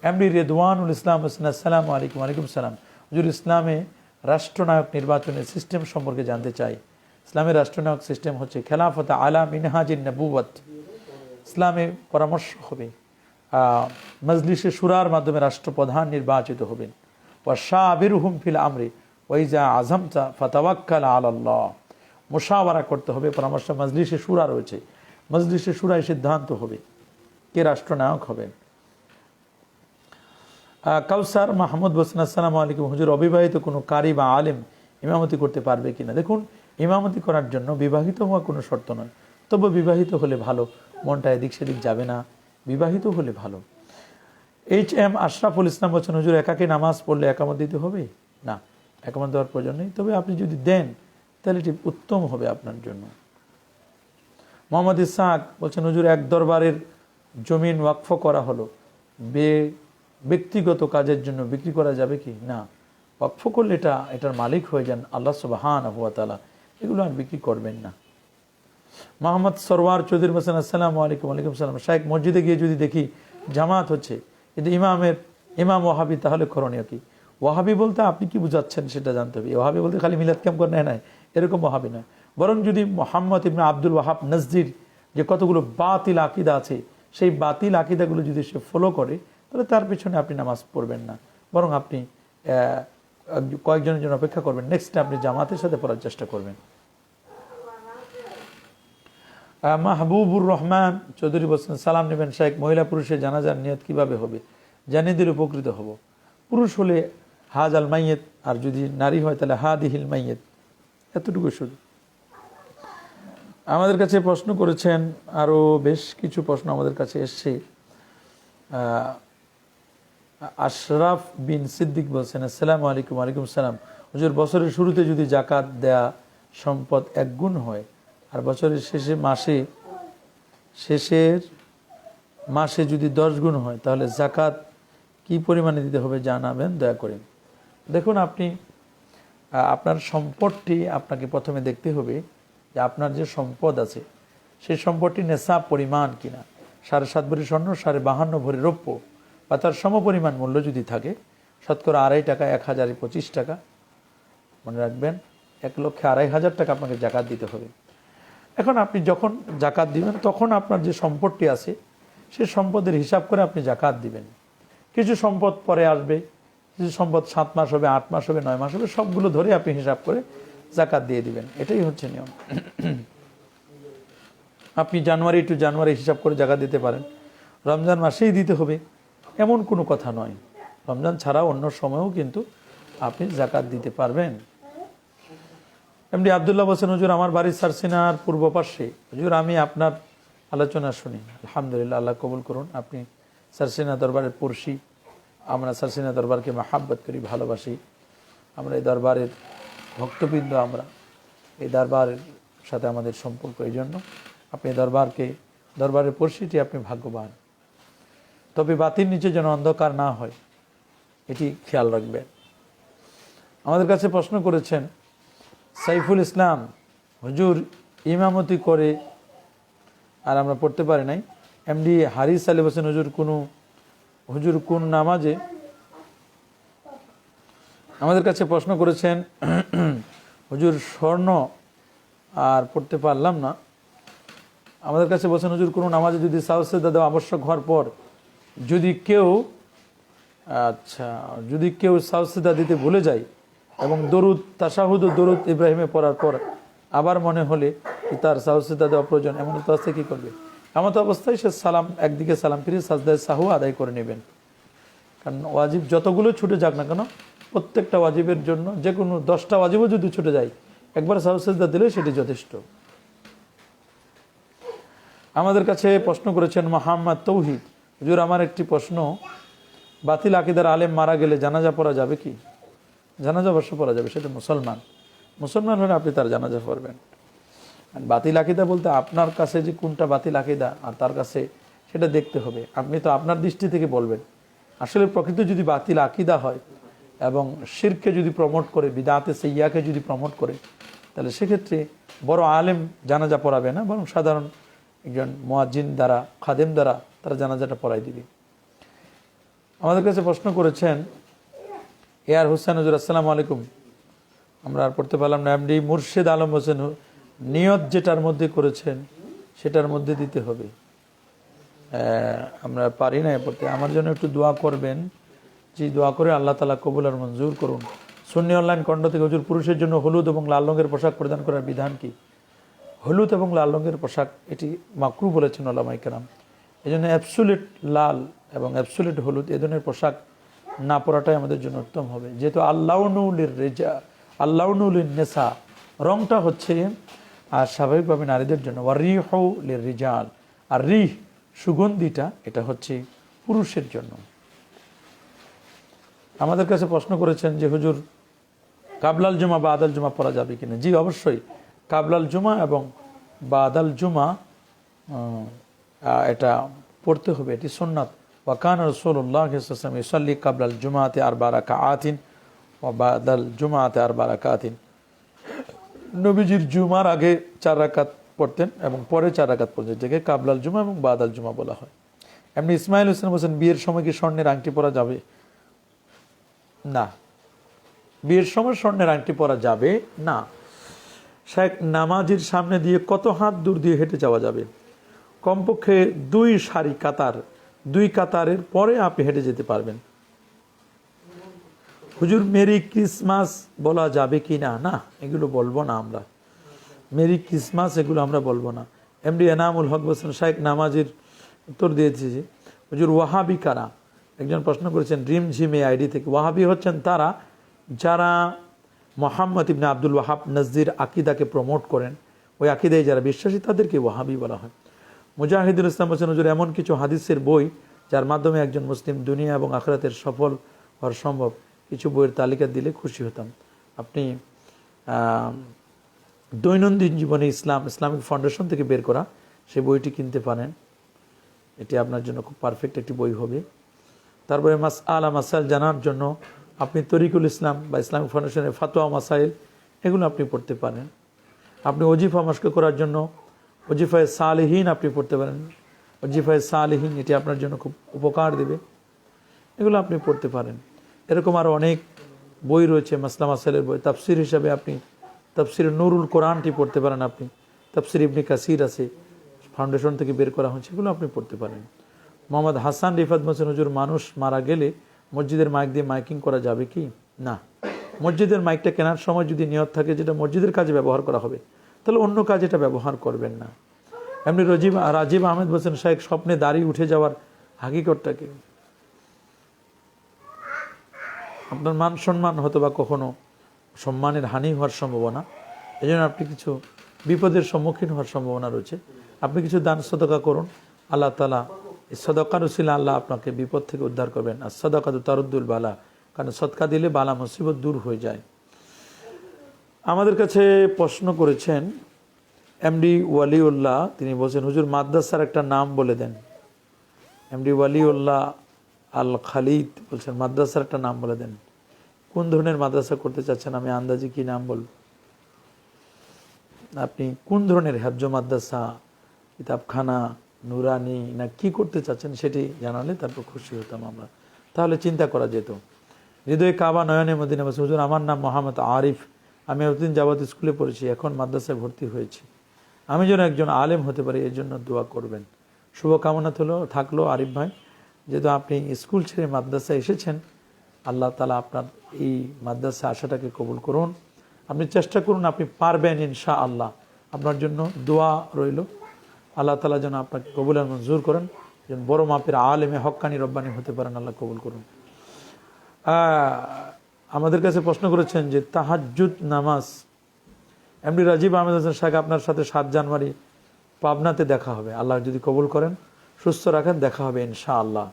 এমডি রেদওয়ানুল ইসলাম হোসেন, আসসালামু আলাইকুম। ওয়ালাইকুম সালাম। হুজুর ইসলামে রাষ্ট্রনায়ক নির্বাচনের সিস্টেম সম্পর্কে জানতে চাই। ইসলামের রাষ্ট্রনায়ক সিস্টেম হচ্ছে খেলাফত আলা মিনহাজিন নবুওয়াত, ইসলামে পরামর্শ হবে, মজলিসে শুরার মাধ্যমে রাষ্ট্রপ্রধান নির্বাচিত হবেন। ওয়া শাবিরহুম ফিল আমরি ওয়া ইজা আযামতা ফাতাওয়াক্কাল আলাল্লাহ, মুশাওয়ারা করতে হবে, পরামর্শ। মজলিসে শুরা রয়েছে, মজলিসে শুরায় সিদ্ধান্ত হবে কে রাষ্ট্রনায়ক হবেন। কাউসার মাহমুদ বলছেন, আসসালামু আলাইকুম হুজুর, অবিবাহিত কোনো কারি বা আলেম ইমামতি করতে পারবে কিনা? দেখুন, ইমামতি করার জন্য বিবাহিত হওয়া কোনো শর্ত নয়, তবে বিবাহিত হলে ভালো, মনটা এদিক সেদিক যাবে না, বিবাহিত হলে ভালো। এইচ এম আশরাফুল ইসলাম বলছেন, হুজুর একাকী নামাজ পড়লে একামত দিতে হবে? না, একামত দেওয়ার প্রয়োজন নেই, তবে আপনি যদি দেন তাহলে এটি উত্তম হবে আপনার জন্য। মোহাম্মদ ইসহাক বলছেন, হুজুর এক দরবারের জমিন ওয়াকফ করা হলো, ব্যক্তিগত কাজের জন্য বিক্রি করা যাবে কি? না, ওয়াকফ করলে এটার মালিক হয়ে যান আল্লাহ সুবহানাহু ওয়া তাআলা, এগুলো আর বিক্রি করবেন না। মোহাম্মদ সরওয়ার চৌধুরী হোসেন, আসসালামু আলাইকুম। ওয়ালাইকুম সালাম। শাইখ মসজিদে গিয়ে যদি দেখি জামাত হচ্ছে কিন্তু ইমাম ওয়াহাবি, তাহলে করণীয় কি? ওয়াহাবি বলতে আপনি কি বুঝাচ্ছেন সেটা জানতে হবে। ওয়াহাবি বলতে খালি মিলাদ ক্যাম্প করে নেয়, এরকম ওয়াহাবি নয়, বরং যদি মোহাম্মদ ইবনে আব্দুল ওয়াহাব নজদির যে কতগুলো বাতিল আকিদা আছে, সেই বাতিল আকিদাগুলো যদি সে ফলো করে, তাহলে তার পিছনে আপনি নামাজ পড়বেন না, বরং আপনি কয়েকজনের জন্য অপেক্ষা করবেন, নেক্সট আপনি জামাতের সাথে পড়ার চেষ্টা করবেন। মাহবুবুর রহমান চৌধুরী বলছেন, সালাম নেবেন শাইখ, মহিলা পুরুষের জানাজার নিয়ত কিভাবে হবে? জানিয়ে দিলে উপকৃত হব। পুরুষ হলে হাজ আল মাইয়েত, আর যদি নারী হয় তাহলে হাদিহিল মাইয়েত, এতটুকু শুধু। আমাদের কাছে প্রশ্ন করেছেন, আরও বেশ কিছু প্রশ্ন আমাদের কাছে এসছে। আশরাফ বিন সিদ্দিক বলছেন, আসসালামু আলাইকুম। ওয়ালাইকুম সালাম। হুজুর বছরের শুরুতে যদি জাকাত দেয়া সম্পদ 1 গুণ হয়, আর বছরের শেষের মাসে যদি 10 গুণ হয়, তাহলে জাকাত কি পরিমাণে দিতে হবে জানাবেন দয়া করে। দেখুন, আপনি আপনার সম্পদটি আপনাকে প্রথমে দেখতে হবে যে আপনার যে সম্পদ আছে সেই সম্পদটি নেশাব পরিমাণ কিনা। 7.5 ভরি স্বর্ণ, 52.5 ভরি রৌপ্য বা তার সমপরিমাণ মূল্য যদি থাকে, শতকরা 2.5 টাকা, 1025 টাকা, মনে রাখবেন 1,02,500 টাকা আপনাকে জাকাত দিতে হবে। এখন আপনি যখন জাকাত দিবেন, তখন আপনার যে সম্পদটি আছে সেই সম্পদের হিসাব করে আপনি জাকাত দিবেন। কিছু সম্পদ পরে আসবে, কিছু সম্পদ 7 মাস হবে, 8 মাস হবে, 9 মাস হবে, সবগুলো ধরে আপনি হিসাব করে জাকাত দিয়ে দিবেন, এটাই হচ্ছে নিয়ম। আপনি জানুয়ারি টু জানুয়ারি হিসাব করে জাকাত দিতে পারেন, রমজান মাসেই দিতে হবে এমন কোনো কথা নয়। রমজান ছাড়া অন্য সময়েও কিন্তু আপনি জাকাত দিতে পারবেন। এমডি আবদুল্লাহ বলছেন, হুজুর আমার বাড়ির সারসিনার পূর্ব পাশে। হুজুর আমি আপনার আলোচনা শুনি, আলহামদুলিল্লাহ, আল্লাহ কবুল করুন। আপনি সারসিনা দরবারের পড়শি। আমরা সারসিনা দরবারকে মাহাব্বত করি, ভালোবাসি। আমরা এই দরবারের ভক্তবৃন্দ, আমরা এই দরবারের সাথে আমাদের সম্পর্ক। এই জন্য আপনি দরবারের পড়শিটি আপনি ভাগ্যবান। তবে বাতির নিচে যেন অন্ধকার না হয়, এটি খেয়াল রাখবেন। আমাদের কাছে প্রশ্ন করেছেন সাইফুল ইসলাম, হুজুর ইমামতি করে আর আমরা পড়তে পারি নাই। এমডি হারিস আলী হোসেন, হুজুর কোন নামাজে? আমাদের কাছে প্রশ্ন করেছেন হুজুর স্বর্ণ আর পড়তে পারলাম না। আমাদের কাছে বলছেন হুজুর কোন নামাজে যদি সাজদা দেওয়া আবশ্যক হওয়ার পর যদি কেউ সাজদা দিতে ভুলে যায় এবং দরুদ তাশাহুদ ও দরুদ ইব্রাহিমে পড়ার পর আবার মনে হলে তার সাজদা দেওয়া প্রয়োজন, এমন অবস্থায় কি করবে? এমন অবস্থায় সে একদিকে সালাম ফিরে সাজদায়ে সাহু আদায় করে নেবেন। কারণ ওয়াজিব যতগুলো ছুটে যাক না কেন, প্রত্যেকটা ওয়াজিবের জন্য যে কোনো 10টা ওয়াজিবও যদি ছুটে যায়, একবার সাজদা দিলে সেটি যথেষ্ট। আমাদের কাছে প্রশ্ন করেছেন মোহাম্মদ তৌহিদ, হুজুর আমার একটি প্রশ্ন, বাতিল আকীদার আলেম মারা গেলে জানাজা পড়া যাবে কি? জানাজা অবশ্য পড়া যাবে, সেটা মুসলমান হলে আপনি তার জানাজা পড়বেন। বাতিল আকীদা বলতে আপনার কাছে যে কোনটা বাতিল আকীদা আর তার কাছে, সেটা দেখতে হবে। আপনি তো আপনার দৃষ্টি থেকে বলবেন। আসলে প্রকৃত যদি বাতিল আকীদা হয় এবং শিরকে যদি প্রমোট করে, বিদআতে সাইয়্যাকে যদি প্রমোট করে, তাহলে সেক্ষেত্রে বড় আলেম জানাজা পড়াবে না, বরং সাধারণ একজন মুয়াজ্জিন দ্বারা, খাদেম দ্বারা তারা জানাজাটা পড়াই দিবে। আমাদের কাছে প্রশ্ন করেছেন এআর হোসেন, হুজুর আসসালামু আলাইকুম, আমরা আর পড়তে পারলাম না। এমডি মুর্শেদ আলম হোসেন, নিয়ত যেটার মধ্যে করেছেন সেটার মধ্যে দিতে হবে। আমরা পারি না পড়তে, আমার জন্য একটু দোয়া করবেন। যে দোয়া করে আল্লাহ তাআলা কবুল আর মঞ্জুর করুন। সুন্নি অনলাইন কণ্ঠ থেকে, হুজুর পুরুষের জন্য হলুদ এবং লাল রঙের পোশাক পরিধান করার বিধান কি? হলুদ এবং লাল রঙের পোশাক এটি মাকরুহ বলেছেন উলামায়ে কেরাম। এই জন্য অ্যাবসুলেট লাল এবং অ্যাবসুলেট হলুদ এ ধরনের পোশাক না পরাটাই আমাদের জন্য উত্তম হবে। যেহেতু আল্লাউনুল নেসা, রংটা হচ্ছে আর স্বাভাবিকভাবে নারীদের জন্য, ওয়ারিহু লিররিজাল, আর রিহ সুগন্ধিটা এটা হচ্ছে পুরুষের জন্য। আমাদের কাছে প্রশ্ন করেছেন যে হুজুর কাবলাল জুমা বা আদাল জুমা পড়া যাবে কিনা? জি অবশ্যই, কাবলাল জুমা এবং বাদাল জুমা এটা পড়তে হবে, এটি সুন্নাত। ওয়া কানা রাসূলুল্লাহ সাল্লাল্লাহু আলাইহি ওয়াসাল্লাম ইউসাল্লি কাবলাল জুমাতি আরবা রাকাআতিন ওয়া বাদাল জুমাতি আরবা রাকাআতিন। নবীজির জুমার আগে 4 রাকাত পড়তেন এবং পরে 4 রাকাত পড়তেন, যেটাকে কাবলাল জুমা এবং বাদাল জুমা বলা হয়। এমনি ইসমাইল হোসেন বলছেন, বিয়ের সময় কি স্বর্ণের আংটি পরা যাবে? না, বিয়ের সময় স্বর্ণের আংটি পরা যাবে না। শেখ নামাজের সামনে দিয়ে কত হাত দূর দিয়ে হেঁটে যাওয়া যাবে? কমপক্ষে 2 কাতারের পরে আপনি হেঁটে যেতে পারবেন। হুজুর মেরি ক্রিসমাস বলা যাবে কি না? না, এগুলো বলবো না আমরা। মেরি ক্রিসমাস এগুলো আমরা বলবো না। এমডি এনামুল হক বলছেন, শেখ নামাজের উত্তর দিয়েছি। হুজুর ওয়াহাবি কারা? একজন প্রশ্ন করেছেন ড্রিম ঝিমে আইডি থেকে। ওয়াহাবি হচ্ছেন তারা যারা মোহাম্মদ ইবনে আব্দুল ওয়াহাব নজদির আকিদাকে প্রমোট করেন, ওই আকিদায় যারা বিশ্বাসী তাদেরকে ওয়াহাবি বলা হয়। মুজাহিদুল ইসলাম হোসেন, হুজুর এমন কিছু হাদিসের বই যার মাধ্যমে একজন মুসলিম দুনিয়া এবং আখিরাতের সফল হওয়া সম্ভব, কিছু বইয়ের তালিকা দিলে খুশি হতাম। আপনি দৈনন্দিন জীবনে ইসলামিক ফাউন্ডেশন থেকে বের করা সেই বইটি কিনতে পারেন, এটি আপনার জন্য খুব পারফেক্ট একটি বই হবে। তারপরে মাসাইল জানার জন্য আপনি তরিকুল ইসলাম বা ইসলামিক ফাউন্ডেশনের ফাতোয়া মাসাইল এগুলো আপনি পড়তে পারেন। আপনি ওজিফা মস্ক করার জন্য ওজিফায়ে সালেহীন আপনি পড়তে পারেন। ওজিফায়ে সালেহীন এটি আপনার জন্য খুব উপকার দেবে, এগুলো আপনি পড়তে পারেন। এরকম আরও অনেক বই রয়েছে মাসলা মাসাইলের বই। তাফসির হিসাবে আপনি তাফসির নুরুল কোরআনটি পড়তে পারেন। আপনি তাফসির ইবনে কাসির আছে, ফাউন্ডেশন থেকে বের করা হয়েছে, এগুলো আপনি পড়তে পারেন। মোহাম্মদ হাসান রিফাত মোসেন, হুজুর মানুষ মারা গেলে মসজিদের মাইক দিয়ে মাইকিং করা যাবে কি? না, মসজিদের মাইকটা কেনার সময় যদি নিয়ত থাকে যেটা মসজিদের কাজে ব্যবহার করা হবে, তাহলে অন্য কাজে এটা ব্যবহার করবেন না। এমনি রাজীব আহমেদ বলছেন, শাইখ স্বপ্নে দাড়ি উঠে যাওয়ার হাকিকতটাকে? আপনার মান সম্মান হয়তো বা কখনো সম্মানের হানি হওয়ার সম্ভাবনা, এই জন্য আপনি কিছু বিপদের সম্মুখীন হওয়ার সম্ভাবনা রয়েছে। আপনি কিছু দান সদকা করুন, আল্লাহ তাআলা এই সদকার উসিলা আল্লাহ আপনাকে বিপদ থেকে উদ্ধার করবেন। আর সদকা তো তারুদ্দুল বালা, কারণ সদকা দিলে বালা মুসিবত দূর হয়ে যায়। আমাদের কাছে প্রশ্ন করেছেন এমডি ওয়ালিউল্লাহ, তিনি বলছেন হুজুর মাদ্রাসার একটা নাম বলে দেন। এমডি ওয়ালিউল্লাহ আল খালিদ বলছেন মাদ্রাসার একটা নাম বলে দেন। কোন ধরনের মাদ্রাসা করতে চাচ্ছেন? আমি আন্দাজি কি নাম বলব? আপনি কোন ধরনের হেফজ মাদ্রাসা, কিতাবখানা, নুরানি না কি করতে চাচ্ছেন সেটি জানালে তারপর খুশি হতাম আমরা, তাহলে চিন্তা করা যেত। হৃদয়ে কাবা নয়নে মদিনা বলছে হুজুর আমার নাম মোহাম্মদ আরিফ, আমি এতদিন যাবত স্কুলে পড়েছি, এখন মাদ্রাসায় ভর্তি হয়েছি, আমি যেন একজন আলেম হতে পারি এর জন্য দোয়া করবেন। শুভকামনা থাকলো আরিফ ভাই, যেহেতু আপনি স্কুল ছেড়ে মাদ্রাসায় এসেছেন, আল্লাহ তাআলা আপনার এই মাদ্রাসা আশাটাকে কবুল করুন। আপনি চেষ্টা করুন, আপনি পারবেন ইনশাআল্লাহ। আপনার জন্য দোয়া রইল, আল্লাহ তাআলা যেন আপনাকে কবুল আর মঞ্জুর করেন, যেন বড় মাপের আলেমে হক্কানি রব্বানি হতে পারেন, আল্লাহ কবুল করুন। আমাদের কাছে প্রশ্ন করেছেন যে তাহাজ্জুদ নামাজ, এমডি রাজীব আহমেদ হাসান সাহেব আপনার সাথে 7 জানুয়ারি পাবনাতে দেখা হবে, আল্লাহ যদি কবুল করেন সুস্থ রাখেন, দেখা হবে ইনশাআল্লাহ।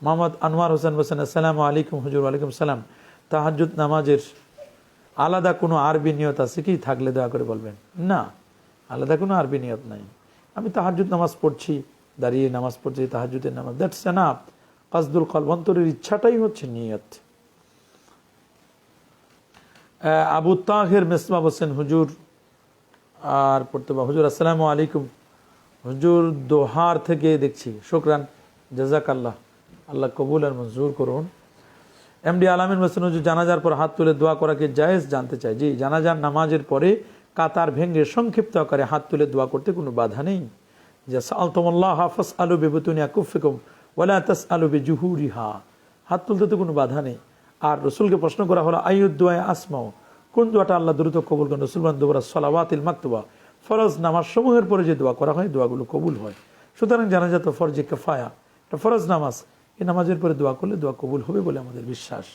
মোহাম্মদ আনোয়ার হোসেন বলছেন আসসালামু আলাইকুম হুজুর। ওয়ালাইকুম সালাম। তাহাজ্জুদ নামাজের আলাদা কোনো আরবি নিয়ত আছে কি? থাকলে দয়া করে বলবেন। না, আলাদা কোনো আরবি নিয়ত নাই। আমি তাহাজ্জুদ নামাজ পড়ছি, দাঁড়িয়ে নামাজ পড়ছি, তাহাজ্জুদের নামাজ, দ্যাটস এনাফ। কাসদুল কলব, অন্তরের ইচ্ছাটাই হচ্ছে নিয়ত। আবু তাহের মেসবা বলছেন হুজুর আর পড়তে বা হুজুর আসসালামু আলাইকুম হুজুর, দোহার থেকে দেখছি, শুকরান, জাযাকাল্লাহ, আল্লাহ কবুল আর মঞ্জুর করুন। এমডি আলামিন বলছেন হুজুর জানাজার পর হাত তুলে দোয়া করাকে জায়েজ জানতে চাই। জি, জানাজার নামাজের পরে কাতার ভেঙে সংক্ষিপ্ত আকারে হাত তুলে দোয়া করতে কোনো বাধা নেই। যে সালতুমুল্লাহ ফাসআলু বিবুতুনি আকুফিকুম ওয়ালা তাসআলু বিজুহুরিহা, হাত তুলতে তো কোনো বাধা নেই। আর রসুলকে প্রশ্ন করা হলো আইয়ুদ দুআ আসমাউ, কোন দোয়াটা আল্লাহ দ্রুত কবুল করেন? রসুল বলেন দুবরা সলাওয়াতিল মাকতুবা, ফরজ নামাজ সমূহের পরে যে দোয়া করা হয় দোয়াগুলো কবুল হয়। সুতরাং জানাজা তো ফরজে কিফায়া, এটা ফরজ নামাজ, এই নামাজের পরে দোয়া করলে দোয়া কবুল হবে বলে আমাদের বিশ্বাস।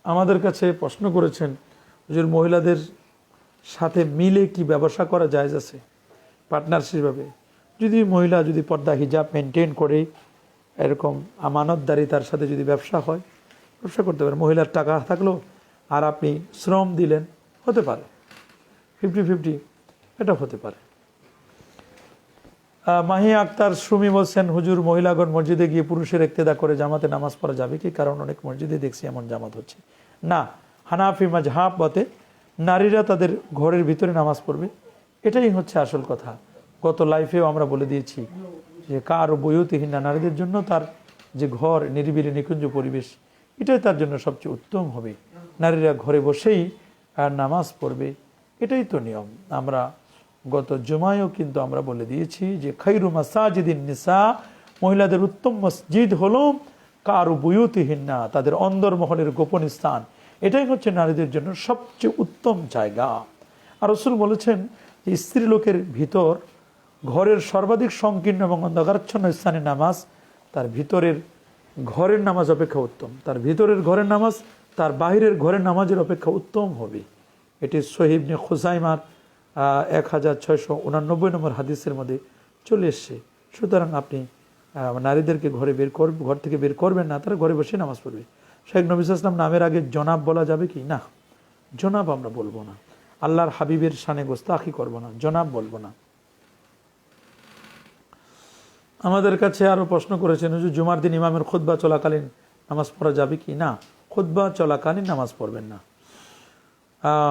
আমাদের কাছে প্রশ্ন করেছেন হুজুর মহিলাদের সাথে মিলে কি ব্যবসা করা জায়েজ আছে পার্টনারশিপভাবে? যদি মহিলা যদি পর্দা হিজাব মেনটেন করে এরকম আমানতদারিতার সাথে যদি ব্যবসা হয়, ব্যবসা করতে পারে। মহিলার টাকা থাকলো আর আপনি শ্রম দিলেন, হতে পারে 50-50, এটা হতে পারে। মাহি আক্তার সুমি বলছেন হুজুর মহিলাগণ মসজিদে গিয়ে পুরুষের ইক্তেদা করে জামাতে নামাজ পড়া যাবে কি? কারণ অনেক মসজিদে দেখছি এমন জামাত হচ্ছে। না, হানাফি মাযহাব মতে নারীরা তাদের ঘরের ভিতরে নামাজ পড়বে, এটাই হচ্ছে আসল কথা। গত লাইফেও আমরা বলে দিয়েছি যে কার বয়ুতিহীন, নারীদের জন্য তার যে ঘর, নিরিবিলি নিকুঞ্জ পরিবেশ, এটাই তার জন্য সবচেয়ে উত্তম হবে। নারীরা ঘরে বসেই আর নামাজ পড়বে, এটাই তো নিয়ম। আমরা গত জুমায়ও কিন্তু আমরা বলে দিয়েছি যে খায়রু মাসাজিদিন নিসা, মহিলাদের উত্তম মসজিদ হলো কারু বুয়ুতিহীনা, তাদের অন্দরমহলের গোপন স্থান, এটাই হচ্ছে নারীদের জন্য সবচেয়ে উত্তম জায়গা। আর রাসূল বলেছেন যে স্ত্রী লোকের ভিতর ঘরের সর্বাধিক সংকীর্ণ এবং অন্ধকারাচ্ছন্ন স্থানে নামাজ তার ভিতরের ঘরের নামাজ অপেক্ষা উত্তম। তার ভিতরের ঘরের নামাজ তার বাহিরের ঘরের নামাজের অপেক্ষা উত্তম হবে। এটি সহিহ ইবনে খুজাইমার 1689 নম্বর হাদিসের মধ্যে চলে এসছে। সুতরাং আপনি নারীদেরকে ঘর থেকে বের করবেন না, তারা ঘরে বসে নামাজ পড়বে। শেখ নবী সাল্লাল্লাহু আলাইহি ওয়াসাল্লাম নামের আগে জনাব বলা যাবে কি? না, জনাব আমরা বলবো না। আল্লাহর হাবিবের শানে গোস্তাখি করবো না, জনাব বলবো না। আমাদের কাছে আরো প্রশ্ন করেছেন হুজুর জুমার দিন ইমামের খুতবা চলাকালীন নামাজ পড়া যাবে কি? না, খুতবা চলাকালীন নামাজ পড়বেন না।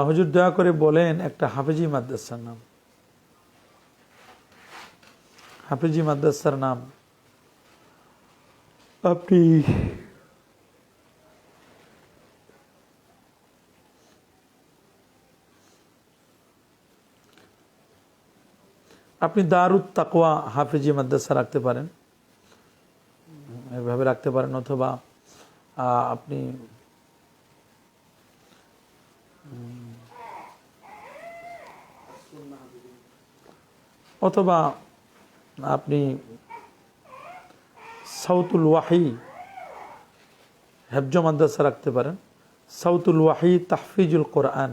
হুজুর দয়া করে বলেন একটা হাফেজি মাদ্রাসার নাম। হাফেজি মাদ্রাসার নাম আপনি দারুত তাকওয়া হাফেজি মাদ্রাসা রাখতে পারেন, এভাবে রাখতে পারেন। অথবা আপনি সাউতুল ওয়াহি হেফজ মাদ্রাসা রাখতে পারেন, সাউতুল ওয়াহি তাহফিজুল কোরআন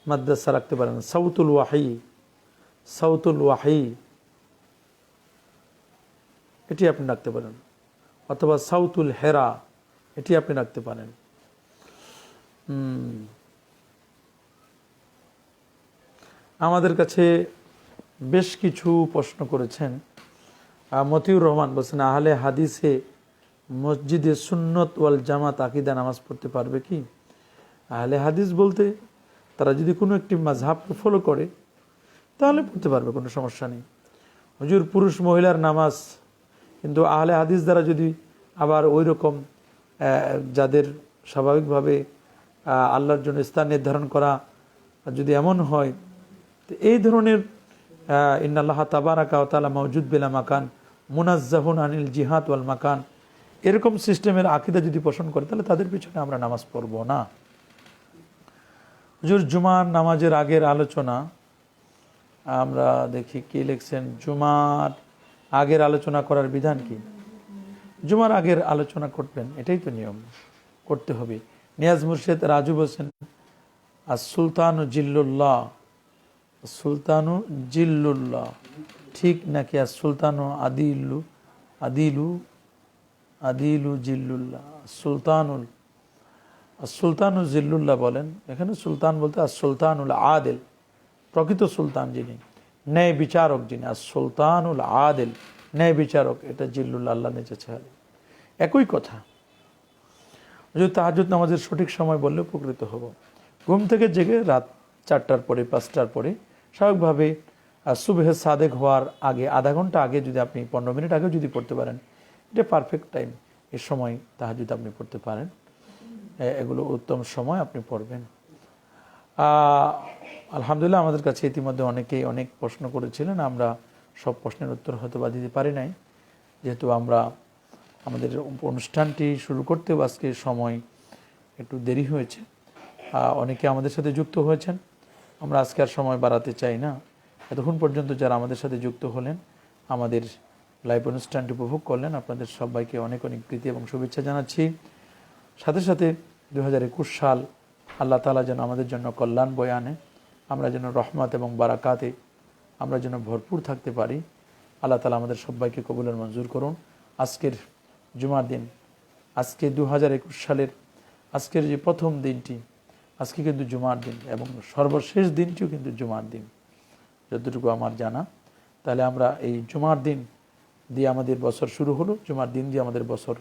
মাদ্রাসা রাখতে পারেন, সাউতুল ওয়াহি এটি আপনি রাখতে পারেন, অথবা সাউতুল হেরা এটি আপনি রাখতে পারেন। আমাদের কাছে বেশ কিছু প্রশ্ন করেছেন। মতিউর রহমান বলছেন, আহলে হাদিসে মসজিদে সুন্নত ওয়াল জামাত আকীদা নামাজ পড়তে পারবে কি? আহলে হাদিস বলতে তারা যদি কোনো একটি মাযহাবকে ফলো করে তাহলে পড়তে পারবে, কোনো সমস্যা নেই। হুজুর পুরুষ মহিলার নামাজ, কিন্তু আহলে হাদিস দ্বারা যদি আবার ওই রকম যাদের স্বাভাবিকভাবে আল্লাহর জন্য স্থান নির্ধারণ করা যদি এমন হয়, তো এই ধরনের ইন্নাল্লাহ তাবারাকা ওয়া তাআলা মাওজুদ বিলা মাকান মুনাজ্জাহুন আনিল জিহাদ ওয়াল মাকান, এরকম সিস্টেমের আকীদা যদি পোষণ করে তাহলে তাদের পিছনে আমরা নামাজ পড়ব না। হুজুর জুমার নামাজের আগের আলোচনা আমরা দেখি কি লিখছেন। জুমার আগের আলোচনা করার বিধান কি? জুমার আগের আলোচনা করবেন, এটাই তো নিয়ম, করতে হবে। নিয়াজ মুর্শেদ রাজু বলছেন, আর সুলতানু জিল্লুল্লাহ, সুলতানু জিল্লুল্লাহ ঠিক নাকি আর সুলতানু আদিলু জিল্লুল্লাহ? সুলতানু জিল্লুল্লাহ বলেন, এখানে সুলতান বলতে আর সুলতানুল আদেল, প্রকৃত সুলতান যিনি, ন্যায় বিচারক যিনি, আর সুলতানুল আদেল ন্যায় বিচারক, এটা জিল্লুল্লাহ আল্লাহ নেচেছে, একই কথা। যদি তাহাজ্জুদ নামাজের সঠিক সময় বললে উপকৃত হব। ঘুম থেকে জেগে রাত 4টার পরে 5টার পরে স্বাভাবিকভাবে সুবহে সাদেক হওয়ার আগে আধা ঘন্টা আগে যদি আপনি 15 মিনিট আগে যদি পড়তে পারেন, এটা পারফেক্ট টাইম। এ সময় তাহাজ্জুদ আপনি পড়তে পারেন, এগুলো উত্তম সময় আপনি পড়বেন। আলহামদুলিল্লাহ, আমাদের কাছে ইতিমধ্যে অনেকেই অনেক প্রশ্ন করেছিলেন, আমরা সব প্রশ্নের উত্তর হয়তো বা দিতে পারি নাই, যেহেতু আমরা আমাদের অনুষ্ঠানটি শুরু করতেও আজকে সময় একটু দেরি হয়েছে। অনেকে আমাদের সাথে যুক্ত হয়েছেন, আমরা আজকে আর সময় বাড়াতে চাই না। এতক্ষণ পর্যন্ত যারা আমাদের সাথে যুক্ত হলেন, আমাদের লাইভ অনুষ্ঠানটি উপভোগ করলেন, আপনাদের সবাইকে অনেক অনেক প্রীতি এবং শুভেচ্ছা জানাচ্ছি। সাথে সাথে 2021 সাল আল্লাহ তাআলা যেন আমাদের জন্য কল্যাণ বয়ে আনে, আমরা যেন রহমত এবং বারাকাতে আমরা যেন ভরপুর থাকতে পারি। আল্লাহ তাআলা আমাদের সবাইকে কবুলের মঞ্জুর করুন। আজকের জুমার দিন, আজকে 2021 সালের আজকের যে প্রথম দিনটি, আজকে কিন্তু জুমার দিন এবং সর্বশেষ দিনটিও কিন্তু জুমার দিন, যতটুকু আমার জানা। তাহলে আমরা এই জুমার দিন দিয়ে আমাদের বছর শুরু হলো, জুমার দিন দিয়ে আমাদের বছর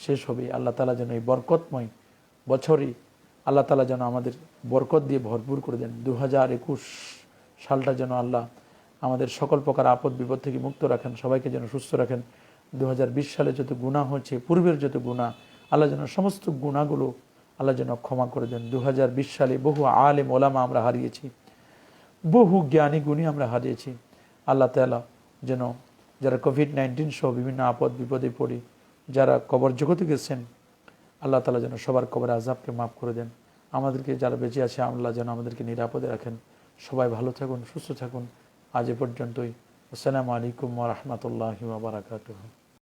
শেষ হবে। আল্লাহ তাআলা যেন এই বরকতময় বছরই আল্লাহ তাআলা যেন আমাদের বরকত দিয়ে ভরপুর করে দেন। 2021 সালটা যেন আল্লাহ আমাদের সকল প্রকার আপদ বিপদ থেকে মুক্ত রাখেন, সবাইকে যেন সুস্থ রাখেন। 2020 সালে যত গুনাহ হয়েছে, পূর্বের যত গুনাহ, আল্লাহ যেন সমস্ত গুনাহগুলো আল্লাহ যেন ক্ষমা করে দেন। 2020 সালে বহু আলেম ওলামা আমরা হারিয়েছি, বহু জ্ঞানী গুণী আমরা হারিয়েছি। আল্লাহ তাআলা যেন যারা COVID-19 সহ বিভিন্ন আপদ বিপদে পড়ে যারা কবর জগতে গেছেন, আল্লাহ তাআলা যেন সবার কবরের আযাবকে মাফ করে দেন। আমাদেরকে যারা বেঁচে আছে আল্লাহ যেন আমাদেরকে নিরাপদে রাখেন। সবাই ভালো থাকুন, সুস্থ থাকুন। আজ এ পর্যন্তই। আসসালামু আলাইকুম ওয়া রাহমাতুল্লাহি ওয়া বারাকাতুহু।